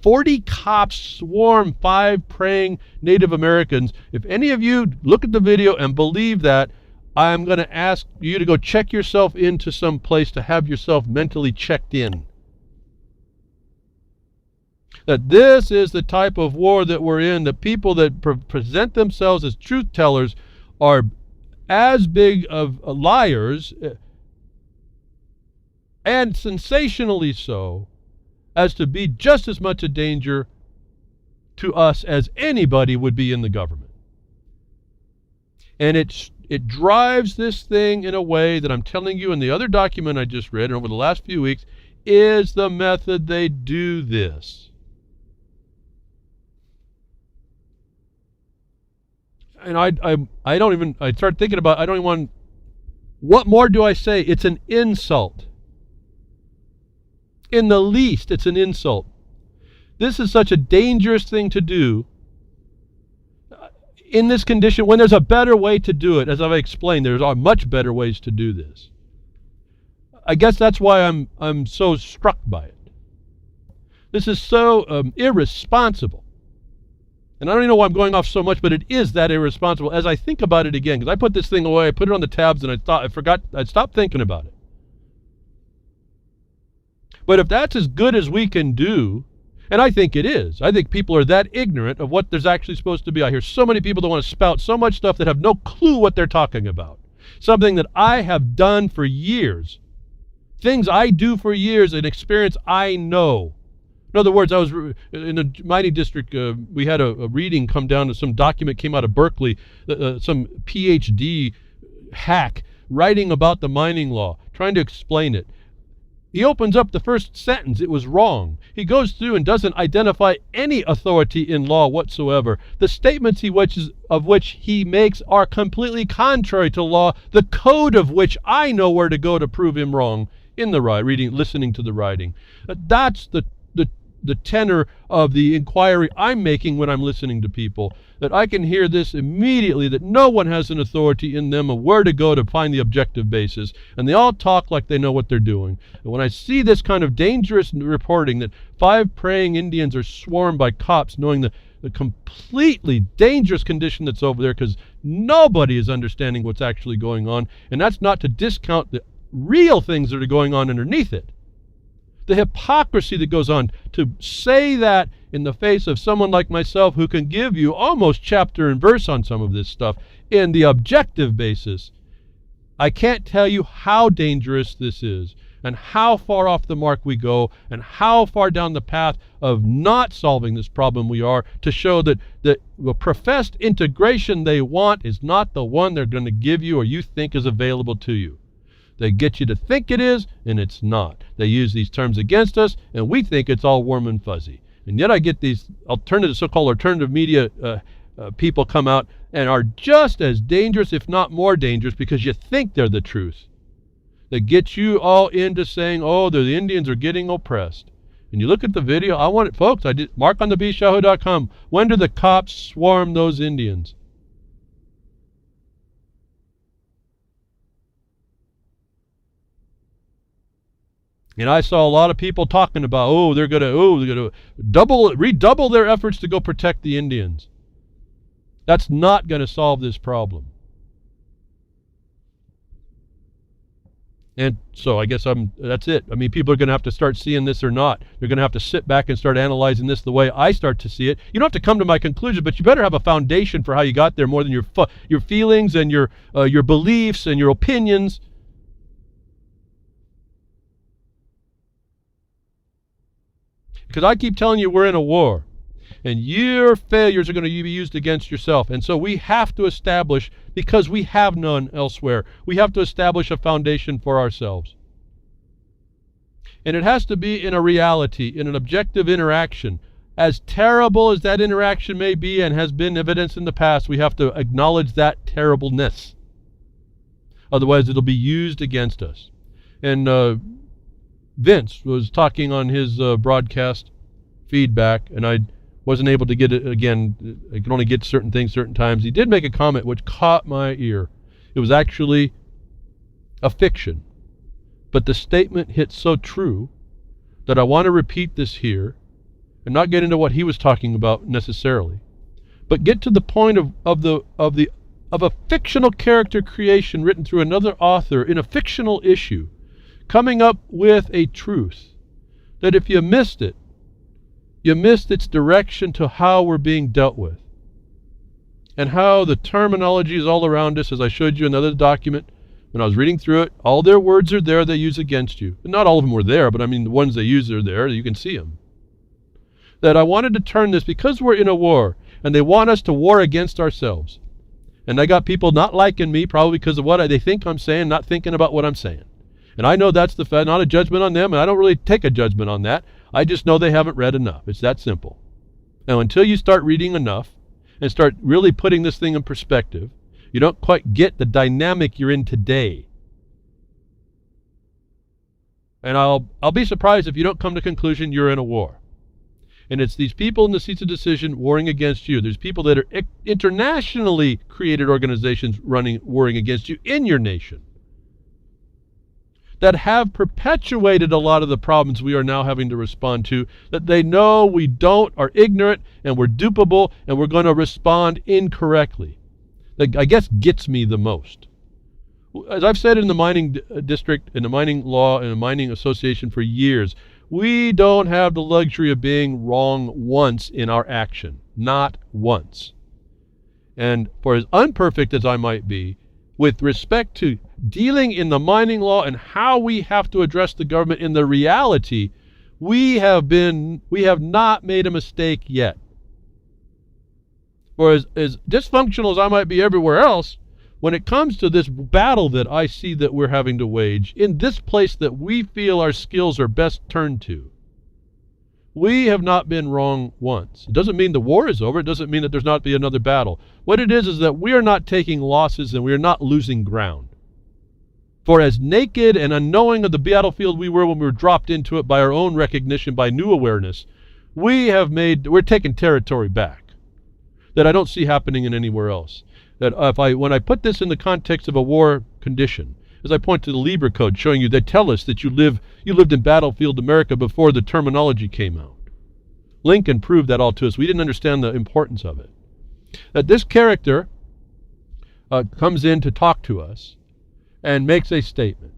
40 cops swarm 5 praying Native Americans, if any of you look at the video and believe that, I'm going to ask you to go check yourself into some place to have yourself mentally checked in. That this is the type of war that we're in. The people that present themselves as truth tellers are as big of liars, and sensationally so, as to be just as much a danger to us as anybody would be in the government. And it drives this thing in a way that I'm telling you in the other document I just read, and over the last few weeks, is the method they do this. And I start thinking about, I don't even want, what more do I say? It's an insult. In the least, it's an insult. This is such a dangerous thing to do in this condition when there's a better way to do it. As I've explained, there are much better ways to do this. I guess that's why I'm so struck by it. This is so irresponsible. And I don't even know why I'm going off so much, but it is that irresponsible as I think about it again. Because I put this thing away, I put it on the tabs, and I stopped thinking about it. But if that's as good as we can do, and I think it is, I think people are that ignorant of what there's actually supposed to be. I hear so many people that want to spout so much stuff that have no clue what they're talking about. Something that I have done for years. Things I do for years, an experience I know. In other words, I was in the mining district. We had a reading come down to some document came out of Berkeley, some PhD hack writing about the mining law, trying to explain it. He opens up the first sentence. It was wrong. He goes through and doesn't identify any authority in law whatsoever. The statements of which he makes are completely contrary to law, the code of which I know where to go to prove him wrong in the listening to the writing. That's the tenor of the inquiry I'm making when I'm listening to people, that I can hear this immediately, that no one has an authority in them of where to go to find the objective basis, and they all talk like they know what they're doing. And when I see this kind of dangerous reporting that 5 praying Indians are swarmed by cops, knowing the completely dangerous condition that's over there, because nobody is understanding what's actually going on, and that's not to discount the real things that are going on underneath it. The hypocrisy that goes on to say that in the face of someone like myself who can give you almost chapter and verse on some of this stuff in the objective basis. I can't tell you how dangerous this is and how far off the mark we go and how far down the path of not solving this problem we are, to show that the professed integration they want is not the one they're going to give you or you think is available to you. They get you to think it is, and it's not. They use these terms against us, and we think it's all warm and fuzzy. And yet I get these so-called alternative media people come out and are just as dangerous, if not more dangerous, because you think they're the truth. They get you all into saying, oh, the Indians are getting oppressed. And you look at the video, I want it, folks, I did markonthebshyahoo.com. When do the cops swarm those Indians? And I saw a lot of people talking about, they're going to redouble their efforts to go protect the Indians. That's not going to solve this problem. And so I guess that's it. I mean, people are going to have to start seeing this or not. They're going to have to sit back and start analyzing this the way I start to see it. You don't have to come to my conclusion, but you better have a foundation for how you got there more than your feelings and your beliefs and your opinions. Because I keep telling you we're in a war. And your failures are going to be used against yourself. And so we have to establish, because we have none elsewhere, we have to establish a foundation for ourselves. And it has to be in a reality, in an objective interaction. As terrible as that interaction may be and has been evidenced in the past, we have to acknowledge that terribleness. Otherwise, it'll be used against us. And Vince was talking on his broadcast feedback, and I wasn't able to get it again. I can only get certain things certain times. He did make a comment which caught my ear. It was actually a fiction, but the statement hit so true that I want to repeat this here and not get into what he was talking about necessarily, but get to the point of a fictional character creation written through another author in a fictional issue, coming up with a truth that if you missed it, you missed its direction to how we're being dealt with, and how the terminology is all around us. As I showed you in another document when I was reading through it, all their words are there they use against you. Not all of them were there, but I mean the ones they use are there. You can see them. That I wanted to turn this, because we're in a war, and they want us to war against ourselves. And I got people not liking me, probably because of what they think I'm saying, not thinking about what I'm saying. And I know that's not a judgment on them, and I don't really take a judgment on that. I just know they haven't read enough. It's that simple. Now, until you start reading enough and start really putting this thing in perspective, you don't quite get the dynamic you're in today. And I'll be surprised if you don't come to the conclusion you're in a war. And it's these people in the seats of decision warring against you. There's people that are internationally created organizations warring against you in your nation, that have perpetuated a lot of the problems we are now having to respond to, that they know we don't, are ignorant, and we're dupable, and we're going to respond incorrectly. That, I guess, gets me the most. As I've said in the mining district, in the mining law, and the mining association for years, we don't have the luxury of being wrong once in our action. Not once. And for as imperfect as I might be, with respect to dealing in the mining law and how we have to address the government in the reality, we have not made a mistake yet. For as dysfunctional as I might be everywhere else, when it comes to this battle that I see that we're having to wage, in this place that we feel our skills are best turned to, we have not been wrong once. It doesn't mean the war is over. It doesn't mean that there's not be another battle. What it is that we are not taking losses and we are not losing ground. For as naked and unknowing of the battlefield we were when we were dropped into it by our own recognition, by new awareness, we're taking territory back that I don't see happening in anywhere else. That when I put this in the context of a war condition, as I point to the Libra Code showing you, they tell us that you lived in battlefield America before the terminology came out. Lincoln proved that all to us. We didn't understand the importance of it. That this character comes in to talk to us and makes a statement.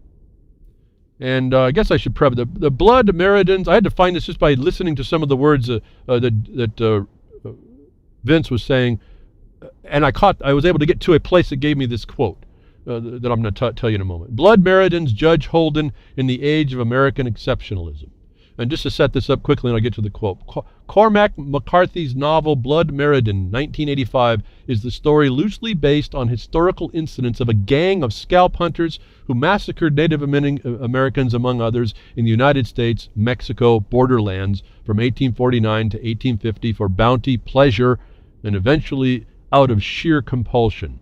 And I guess I should preface the blood Meridans. I had to find this just by listening to some of the words that Vince was saying, and I was able to get to a place that gave me this quote that I'm going to tell you in a moment. Blood Meridans, Judge Holden in the Age of American Exceptionalism. And just to set this up quickly, and I'll get to the quote. Cormac McCarthy's novel Blood Meridan, 1985, is the story loosely based on historical incidents of a gang of scalp hunters who massacred Native Americans, among others, in the United States, Mexico, borderlands from 1849 to 1850 for bounty, pleasure, and eventually out of sheer compulsion.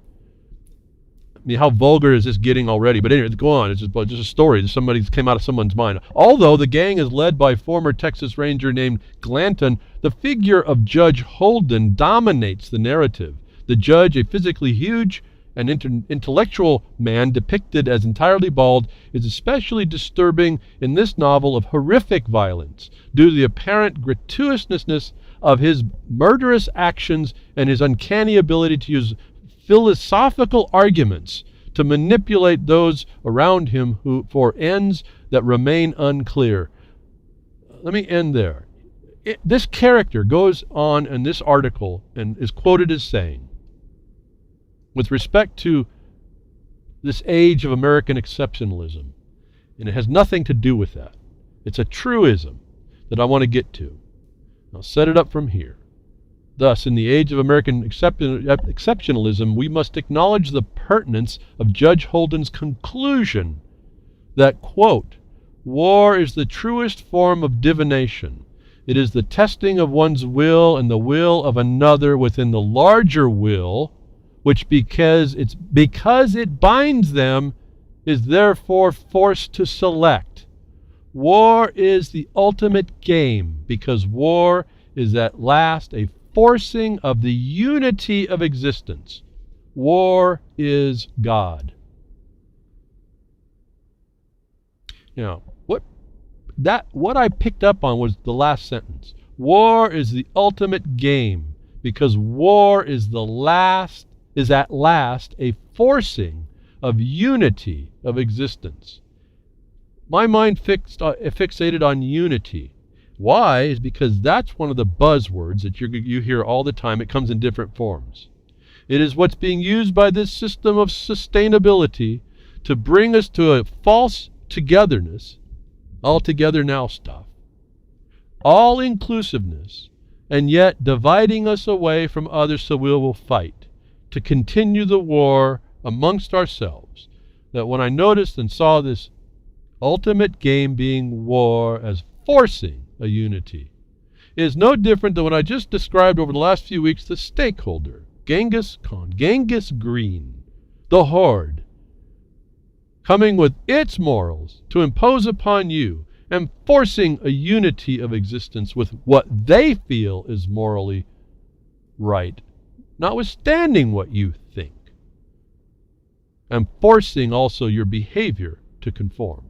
I mean, how vulgar is this getting already? But anyway, go on. It's just a story that somebody came out of someone's mind. Although the gang is led by former Texas Ranger named Glanton, the figure of Judge Holden dominates the narrative. The judge, a physically huge and intellectual man depicted as entirely bald, is especially disturbing in this novel of horrific violence due to the apparent gratuitousness of his murderous actions and his uncanny ability to use philosophical arguments to manipulate those around him for ends that remain unclear. Let me end there. This character goes on in this article and is quoted as saying, with respect to this age of American exceptionalism, and it has nothing to do with that. It's a truism that I want to get to. I'll set it up from here. Thus, in the age of American exceptionalism, we must acknowledge the pertinence of Judge Holden's conclusion that, quote, war is the truest form of divination. It is the testing of one's will and the will of another within the larger will, which because it binds them, is therefore forced to select. War is the ultimate game, because war is at last a forcing of the unity of existence. War is God. Now, what I picked up on was the last sentence. War is the ultimate game, because war is at last a forcing of unity of existence. My mind fixated on unity. Why? Is because that's one of the buzzwords that you hear all the time. It comes in different forms. It is what's being used by this system of sustainability to bring us to a false togetherness, all together now stuff, all inclusiveness, and yet dividing us away from others so we will fight, to continue the war amongst ourselves. That when I noticed and saw this ultimate game being war as forcing a unity, is no different than what I just described over the last few weeks, the stakeholder, Genghis Khan, Genghis Green, the horde, coming with its morals to impose upon you and forcing a unity of existence with what they feel is morally right, notwithstanding what you think, and forcing also your behavior to conform.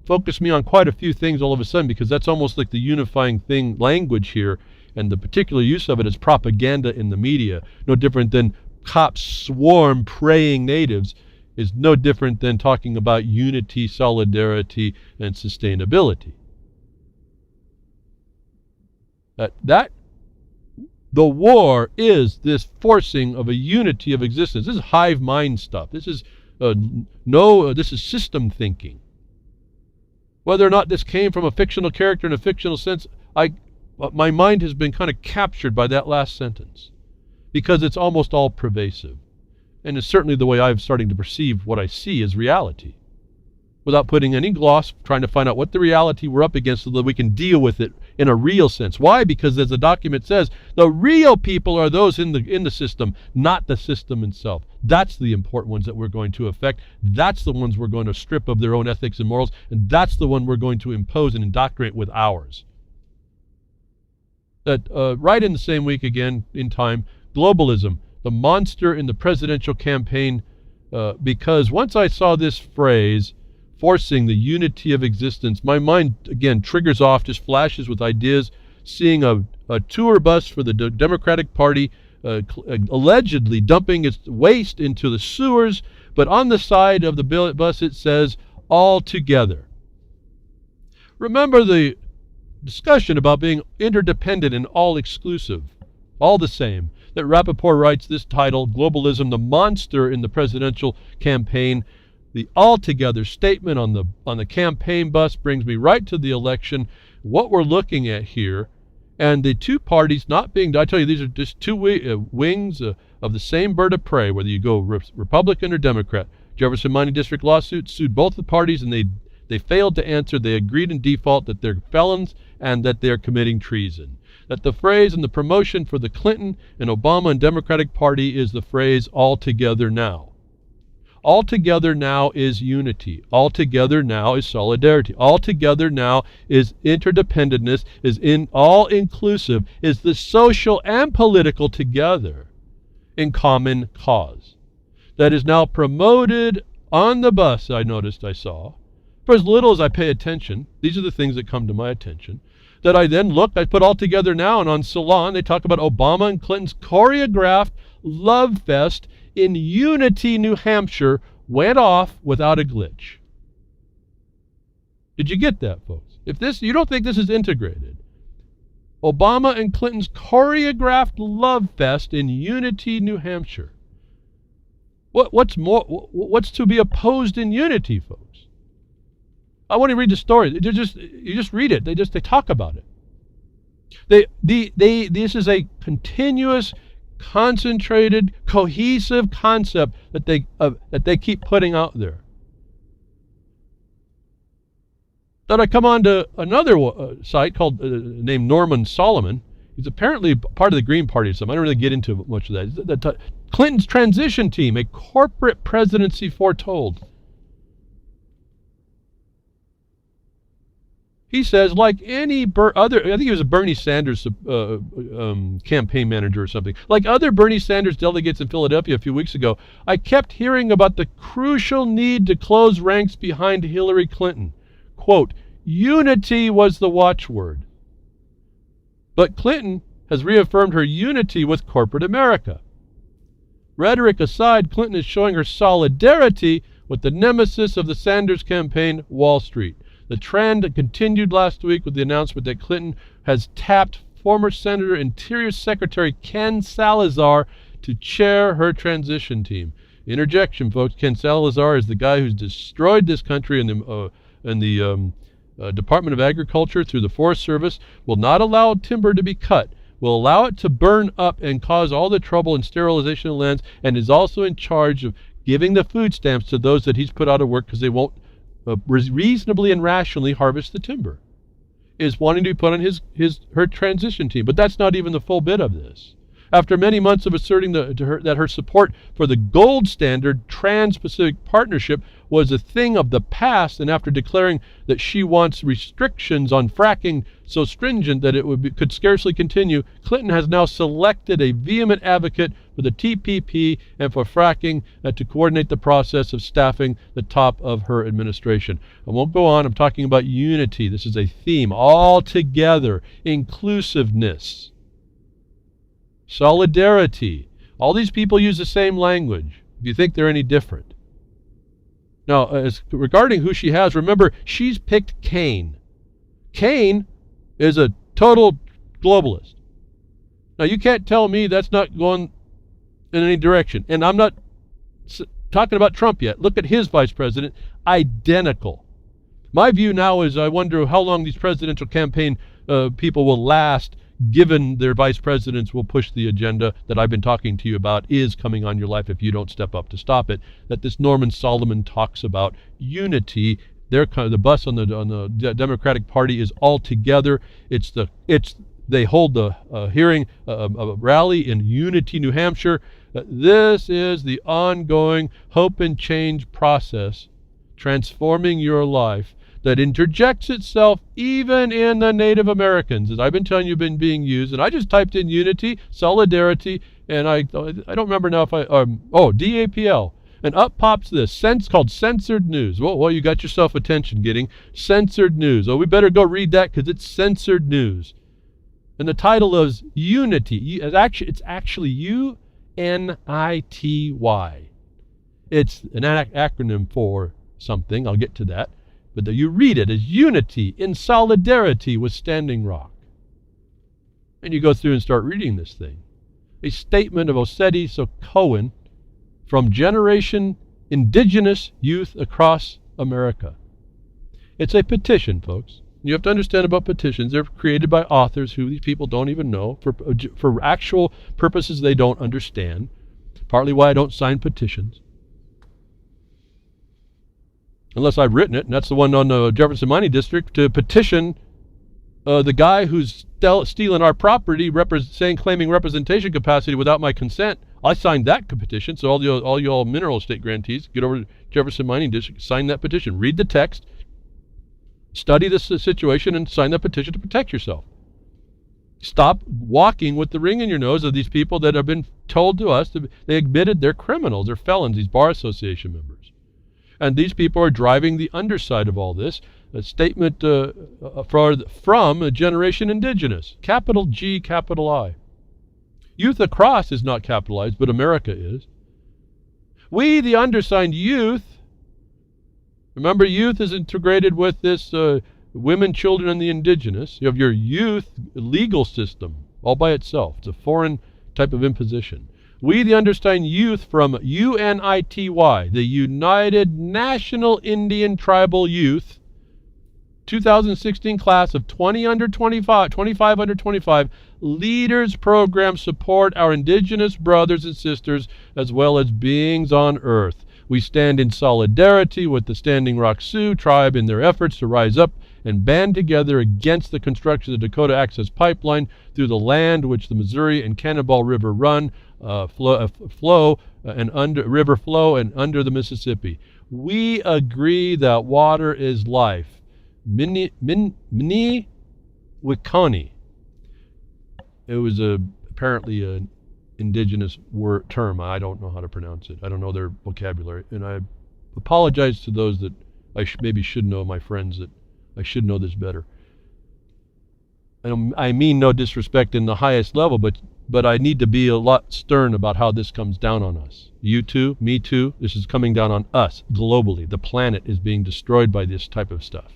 Focus me on quite a few things all of a sudden, because that's almost like the unifying thing, language here, and the particular use of it is propaganda in the media. No different than cops swarm praying natives, is no different than talking about unity, solidarity, and sustainability. The war is this forcing of a unity of existence. This is hive mind stuff. This is this is system thinking. Whether or not this came from a fictional character in a fictional sense, my mind has been kind of captured by that last sentence, because it's almost all pervasive. And it's certainly the way I'm starting to perceive what I see as reality, without putting any gloss, trying to find out what the reality we're up against so that we can deal with it in a real sense. Why? Because as the document says, the real people are those in the system, not the system itself. That's the important ones that we're going to affect. That's the ones we're going to strip of their own ethics and morals, and that's the one we're going to impose and indoctrinate with ours. Right in the same week again, in time, Globalism, the monster in the presidential campaign, because once I saw this phrase, forcing the unity of existence, my mind again triggers off, just flashes with ideas, seeing a tour bus for the Democratic Party allegedly dumping its waste into the sewers, but on the side of the bus it says, all together. Remember the discussion about being interdependent and all exclusive, all the same, that Rappaport writes this title, Globalism, the monster in the presidential campaign. The altogether statement on the campaign bus brings me right to the election, what we're looking at here, and the two parties not being, I tell you, these are just two wings of the same bird of prey, whether you go Republican or Democrat. Jefferson Mining District lawsuit sued both the parties, and they failed to answer. They agreed in default that they're felons and that they're committing treason. That the phrase and the promotion for the Clinton and Obama and Democratic Party is the phrase all together now. All together now is unity. All together now is solidarity. All together now is interdependentness, is all inclusive, is the social and political together in common cause. That is now promoted on the bus, I saw. For as little as I pay attention, these are the things that come to my attention, that I then looked, I put all together now, and on Salon they talk about Obama and Clinton's choreographed love fest in Unity, New Hampshire, went off without a glitch. Did you get that, folks? If you don't think this is integrated, Obama and Clinton's choreographed love fest in Unity, New Hampshire. What's to be opposed in unity, folks? I want to read the story. You just read it. They talk about it. This is a continuous, concentrated, cohesive concept that they keep putting out there. Then I come on to another site called named Norman Solomon. He's apparently part of the Green Party or something. I don't really get into much of that. Clinton's transition team, a corporate presidency foretold. He says, like any other, I think he was a Bernie Sanders campaign manager or something. Like other Bernie Sanders delegates in Philadelphia a few weeks ago, I kept hearing about the crucial need to close ranks behind Hillary Clinton. Quote, unity was the watchword. But Clinton has reaffirmed her unity with corporate America. Rhetoric aside, Clinton is showing her solidarity with the nemesis of the Sanders campaign, Wall Street. The trend continued last week with the announcement that Clinton has tapped former Senator Interior Secretary Ken Salazar to chair her transition team. Interjection, folks. Ken Salazar is the guy who's destroyed this country in the Department of Agriculture through the Forest Service, will not allow timber to be cut, will allow it to burn up and cause all the trouble and sterilization of lands, and is also in charge of giving the food stamps to those that he's put out of work because they won't reasonably and rationally harvest the timber, is wanting to be put on her transition team. But that's not even the full bit of this. After many months of asserting that her support for the gold standard Trans-Pacific Partnership was a thing of the past, and after declaring that she wants restrictions on fracking so stringent that it could scarcely continue, Clinton has now selected a vehement advocate for the TPP and for fracking to coordinate the process of staffing the top of her administration. I won't go on. I'm talking about unity. This is a theme. All together. Inclusiveness. Solidarity. All these people use the same language. If you think they're any different. Now, as regarding who she has, remember, she's picked Kane. Kane is a total globalist. Now, you can't tell me that's not going in any direction. And I'm not talking about Trump yet. Look at his vice president. Identical. My view now is I wonder how long these presidential campaign people will last, given their vice presidents will push the agenda that I've been talking to you about is coming on your life if you don't step up to stop it, that this Norman Solomon talks about unity. The bus on the Democratic Party is all together. They hold the hearing, a rally in Unity, New Hampshire. This is the ongoing hope and change process, transforming your life, that interjects itself even in the Native Americans, as I've been telling you, been being used. And I just typed in unity, solidarity, and I don't remember now if DAPL. And up pops this, called censored news. Well, you got yourself attention getting censored news. Oh, we better go read that because it's censored news. And the title is Unity. It's actually UNITY. It's an acronym for something. I'll get to that. But you read it as unity in solidarity with Standing Rock. And you go through and start reading this thing. A statement of Oseti Cohen from Generation Indigenous Youth Across America. It's a petition, folks. You have to understand about petitions. They're created by authors who these people don't even know for actual purposes they don't understand. Partly why I don't sign petitions. Unless I've written it, and that's the one on the Jefferson Mining District to petition the guy who's stealing our property, claiming representation capacity without my consent. I signed that petition, so all you mineral estate grantees, get over to Jefferson Mining District, sign that petition, read the text, study this situation, and sign that petition to protect yourself. Stop walking with the ring in your nose of these people that have been told to us that they admitted they're criminals, they're felons, these bar association members. And these people are driving the underside of all this. A statement from a Generation Indigenous, capital G, capital I. Youth Across is not capitalized, but America is. We, the undersigned youth, remember youth is integrated with this women, children, and the indigenous. You have your youth legal system all by itself. It's a foreign type of imposition. We, the undersigned youth from UNITY, the United National Indian Tribal Youth, 2016 class of 25 under 25 leaders program support our indigenous brothers and sisters as well as beings on earth. We stand in solidarity with the Standing Rock Sioux tribe in their efforts to rise up and band together against the construction of the Dakota Access Pipeline through the land which the Missouri and Cannonball River flow and under the Mississippi. We agree that water is life. Mini Wiconi. It was apparently an indigenous term. I don't know how to pronounce it. I don't know their vocabulary. And I apologize to those that I maybe should know, my friends, that I should know this better. I mean no disrespect in the highest level, but I need to be a lot stern about how this comes down on us. You too, me too. This is coming down on us globally. The planet is being destroyed by this type of stuff.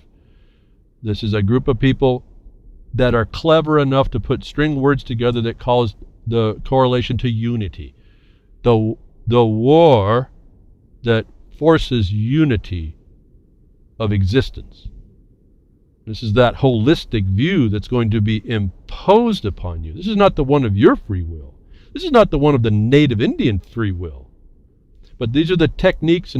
This is a group of people that are clever enough to put string words together that cause the correlation to unity. The war that forces unity of existence. This is that holistic view that's going to be imposed upon you. This is not the one of your free will. This is not the one of the native Indian free will. But these are the techniques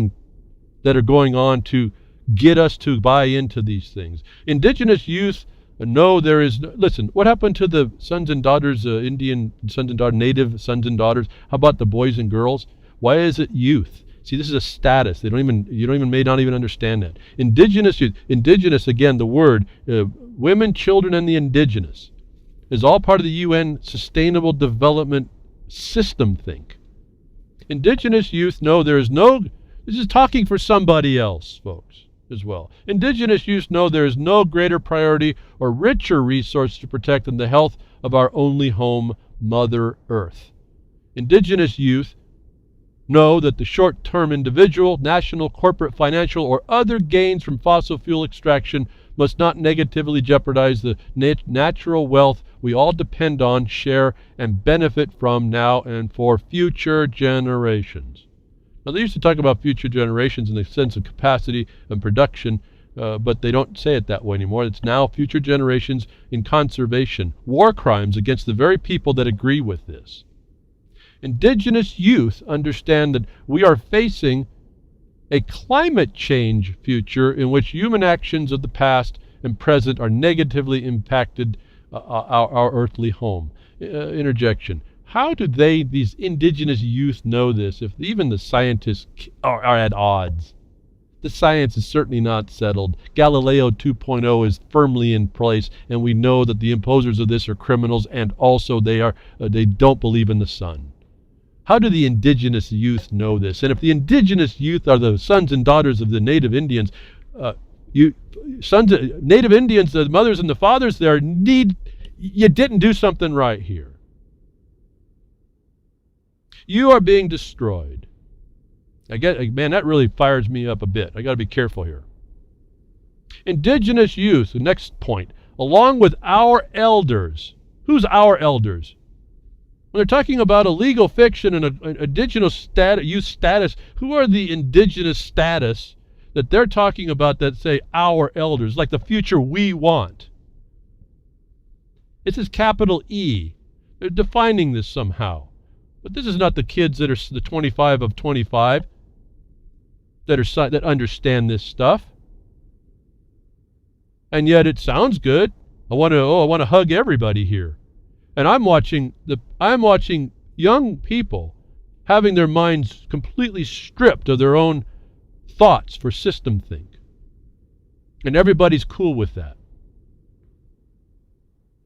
that are going on to get us to buy into these things. Indigenous youth know there is listen, what happened to the sons and daughters, Indian sons and daughters, native sons and daughters? How about the boys and girls? Why is it youth? See, this is a status. You may not even understand that. Indigenous youth, indigenous, again, the word, women, children, and the indigenous is all part of the UN Sustainable Development System think. Indigenous youth know this is talking for somebody else, folks, as well. Indigenous youth know there is no greater priority or richer resource to protect than the health of our only home, Mother Earth. Indigenous youth know that the short-term individual, national, corporate, financial, or other gains from fossil fuel extraction must not negatively jeopardize the natural wealth we all depend on, share, and benefit from now and for future generations. Now, they used to talk about future generations in the sense of capacity and production, but they don't say it that way anymore. It's now future generations in conservation, war crimes against the very people that agree with this. Indigenous youth understand that we are facing a climate change future in which human actions of the past and present are negatively impacted our earthly home. Interjection. How do these indigenous youth know this if even the scientists are at odds? The science is certainly not settled. Galileo 2.0 is firmly in place, and we know that the imposers of this are criminals, and also they don't believe in the sun. How do the indigenous youth know this? And if the indigenous youth are the sons and daughters of the native Indians, native Indians, the mothers and the fathers there, you didn't do something right here. You are being destroyed. Man, that really fires me up a bit. I got to be careful here. Indigenous youth, the next point, along with our elders. Who's our elders? When they're talking about a legal fiction and an indigenous youth status, who are the indigenous status that they're talking about that say our elders, like the future we want? It says capital E. They're defining this somehow. But this is not the kids that are the 25 of 25 that understand this stuff. And yet it sounds good. I want to hug everybody here. And I'm watching young people having their minds completely stripped of their own thoughts for system think. And everybody's cool with that.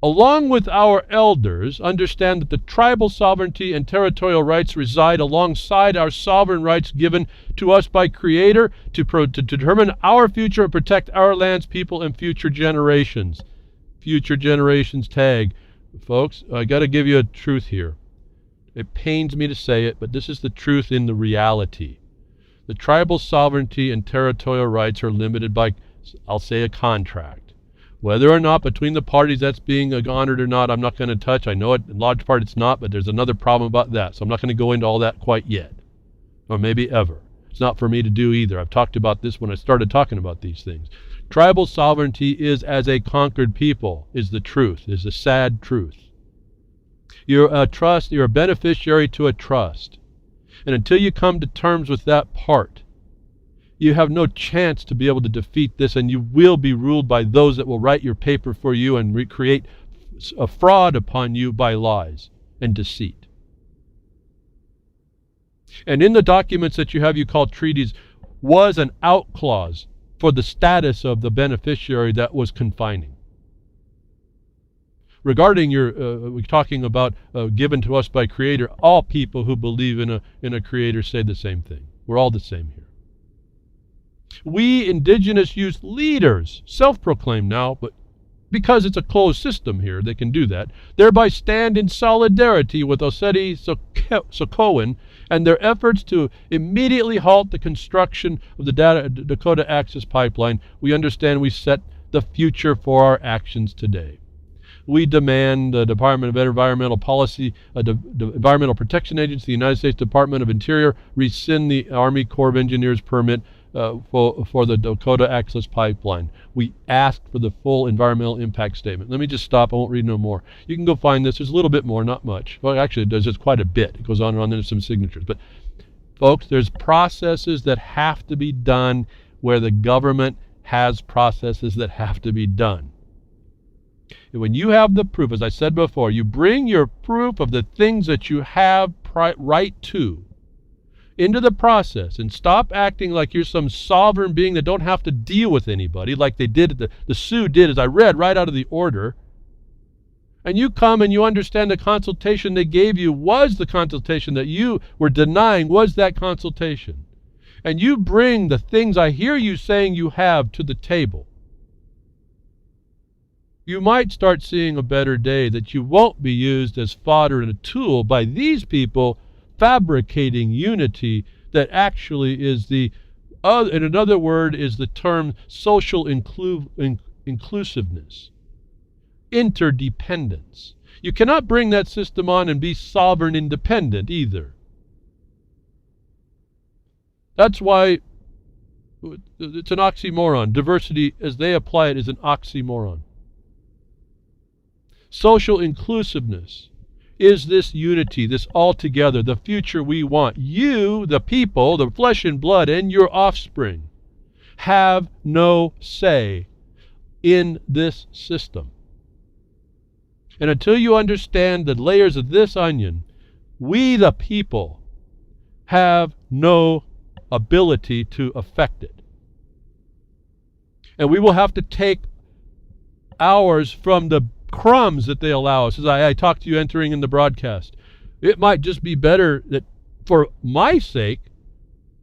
Along with our elders, understand that the tribal sovereignty and territorial rights reside alongside our sovereign rights given to us by Creator to determine our future and protect our lands, people, and future generations. Future generations tag. Folks, I got to give you a truth here. It pains me to say it, but this is the truth in the reality. The tribal sovereignty and territorial rights are limited by, I'll say, a contract. Whether or not between the parties that's being honored or not, I'm not going to touch. I know it, in large part it's not, but there's another problem about that. So I'm not going to go into all that quite yet, or maybe ever. It's not for me to do either. I've talked about this when I started talking about these things. Tribal sovereignty is as a conquered people, is the truth, is the sad truth. You're a beneficiary to a trust. And until you come to terms with that part, you have no chance to be able to defeat this, and you will be ruled by those that will write your paper for you and recreate a fraud upon you by lies and deceit. And in the documents that you have, you call treaties, was an out clause for the status of the beneficiary that was confining. Regarding we're talking about given to us by Creator, all people who believe in a Creator say the same thing. We're all the same here. We indigenous youth leaders, self-proclaimed now, but because it's a closed system here, they can do that, thereby stand in solidarity with Oseti Sokowan and their efforts to immediately halt the construction of the Dakota Access Pipeline. We understand we set the future for our actions today. We demand the Department of Environmental Policy, the Environmental Protection Agency, the United States Department of Interior, rescind the Army Corps of Engineers permit for the Dakota Access Pipeline. We asked for the full environmental impact statement. Let me just stop. I won't read no more. You can go find this. There's a little bit more, not much. Well, actually, it does. Just quite a bit. It goes on and on. There's some signatures. But, folks, there's processes that have to be done where the government has processes that have to be done. When you have the proof, as I said before, you bring your proof of the things that you have right to into the process and stop acting like you're some sovereign being that don't have to deal with anybody like they did, the Sioux did, as I read right out of the order. And you come and you understand the consultation they gave you was the consultation that you were denying was that consultation. And you bring the things I hear you saying you have to the table. You might start seeing a better day, that you won't be used as fodder and a tool by these people fabricating unity that actually is in another word is the term social inclusiveness, interdependence. You cannot bring that system on and be sovereign independent either. That's why it's an oxymoron. Diversity, as they apply it, is an oxymoron. Social inclusiveness is this unity, this altogether, the future we want. You, the people, the flesh and blood, and your offspring have no say in this system. And until you understand the layers of this onion, we, the people, have no ability to affect it. And we will have to take ours from the crumbs that they allow us. As I talked to you entering in the broadcast, it might just be better that for my sake,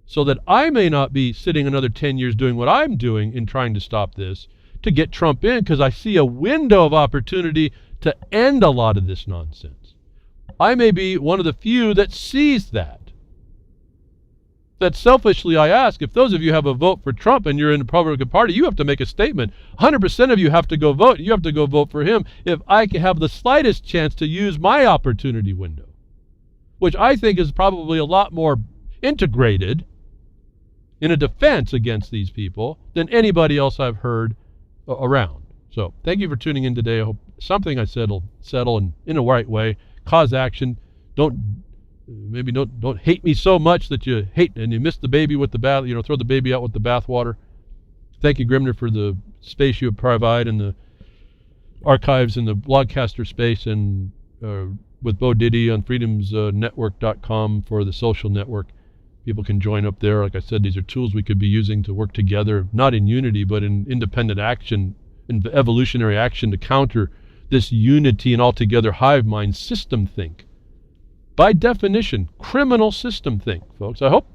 so that I may not be sitting another 10 years doing what I'm doing in trying to stop this, to get Trump in, because I see a window of opportunity to end a lot of this nonsense. I may be one of the few that sees that. That selfishly I ask, if those of you have a vote for Trump and you're in the Republican Party, you have to make a statement. 100% of you have to go vote. You have to go vote for him if I can have the slightest chance to use my opportunity window, which I think is probably a lot more integrated in a defense against these people than anybody else I've heard around. So thank you for tuning in today. I hope something I said will settle in a right way, cause action. Don't hate me so much that you hate and you miss the baby with the bath, throw the baby out with the bathwater. Thank you, Grimner, for the space you provide and the archives and the blogcaster space, and with Bo Diddy on freedomsnetwork.com for the social network. People can join up there. Like I said, these are tools we could be using to work together, not in unity, but in independent action, in evolutionary action to counter this unity and altogether hive mind system think. By definition, criminal system think, folks. I hope,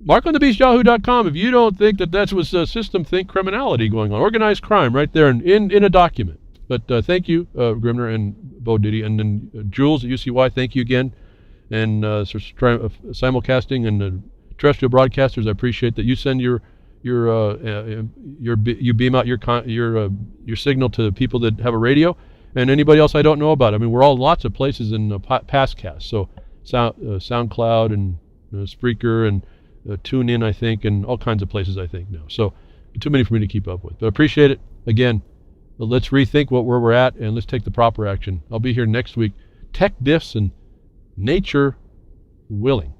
markonthebeast.yahoo.com, if you don't think that was system think criminality going on, organized crime right there in a document. But thank you, Grimner and Bo Diddy, and then Jules at UCY, thank you again. And simulcasting and terrestrial broadcasters, I appreciate that you send you beam out your signal to people that have a radio. And anybody else I don't know about. I mean, we're all in lots of places in Pastcast. So SoundCloud and Spreaker and TuneIn, I think, and all kinds of places, I think, now. So too many for me to keep up with. But I appreciate it. Again, let's rethink where we're at, and let's take the proper action. I'll be here next week. Tech diffs and nature willing.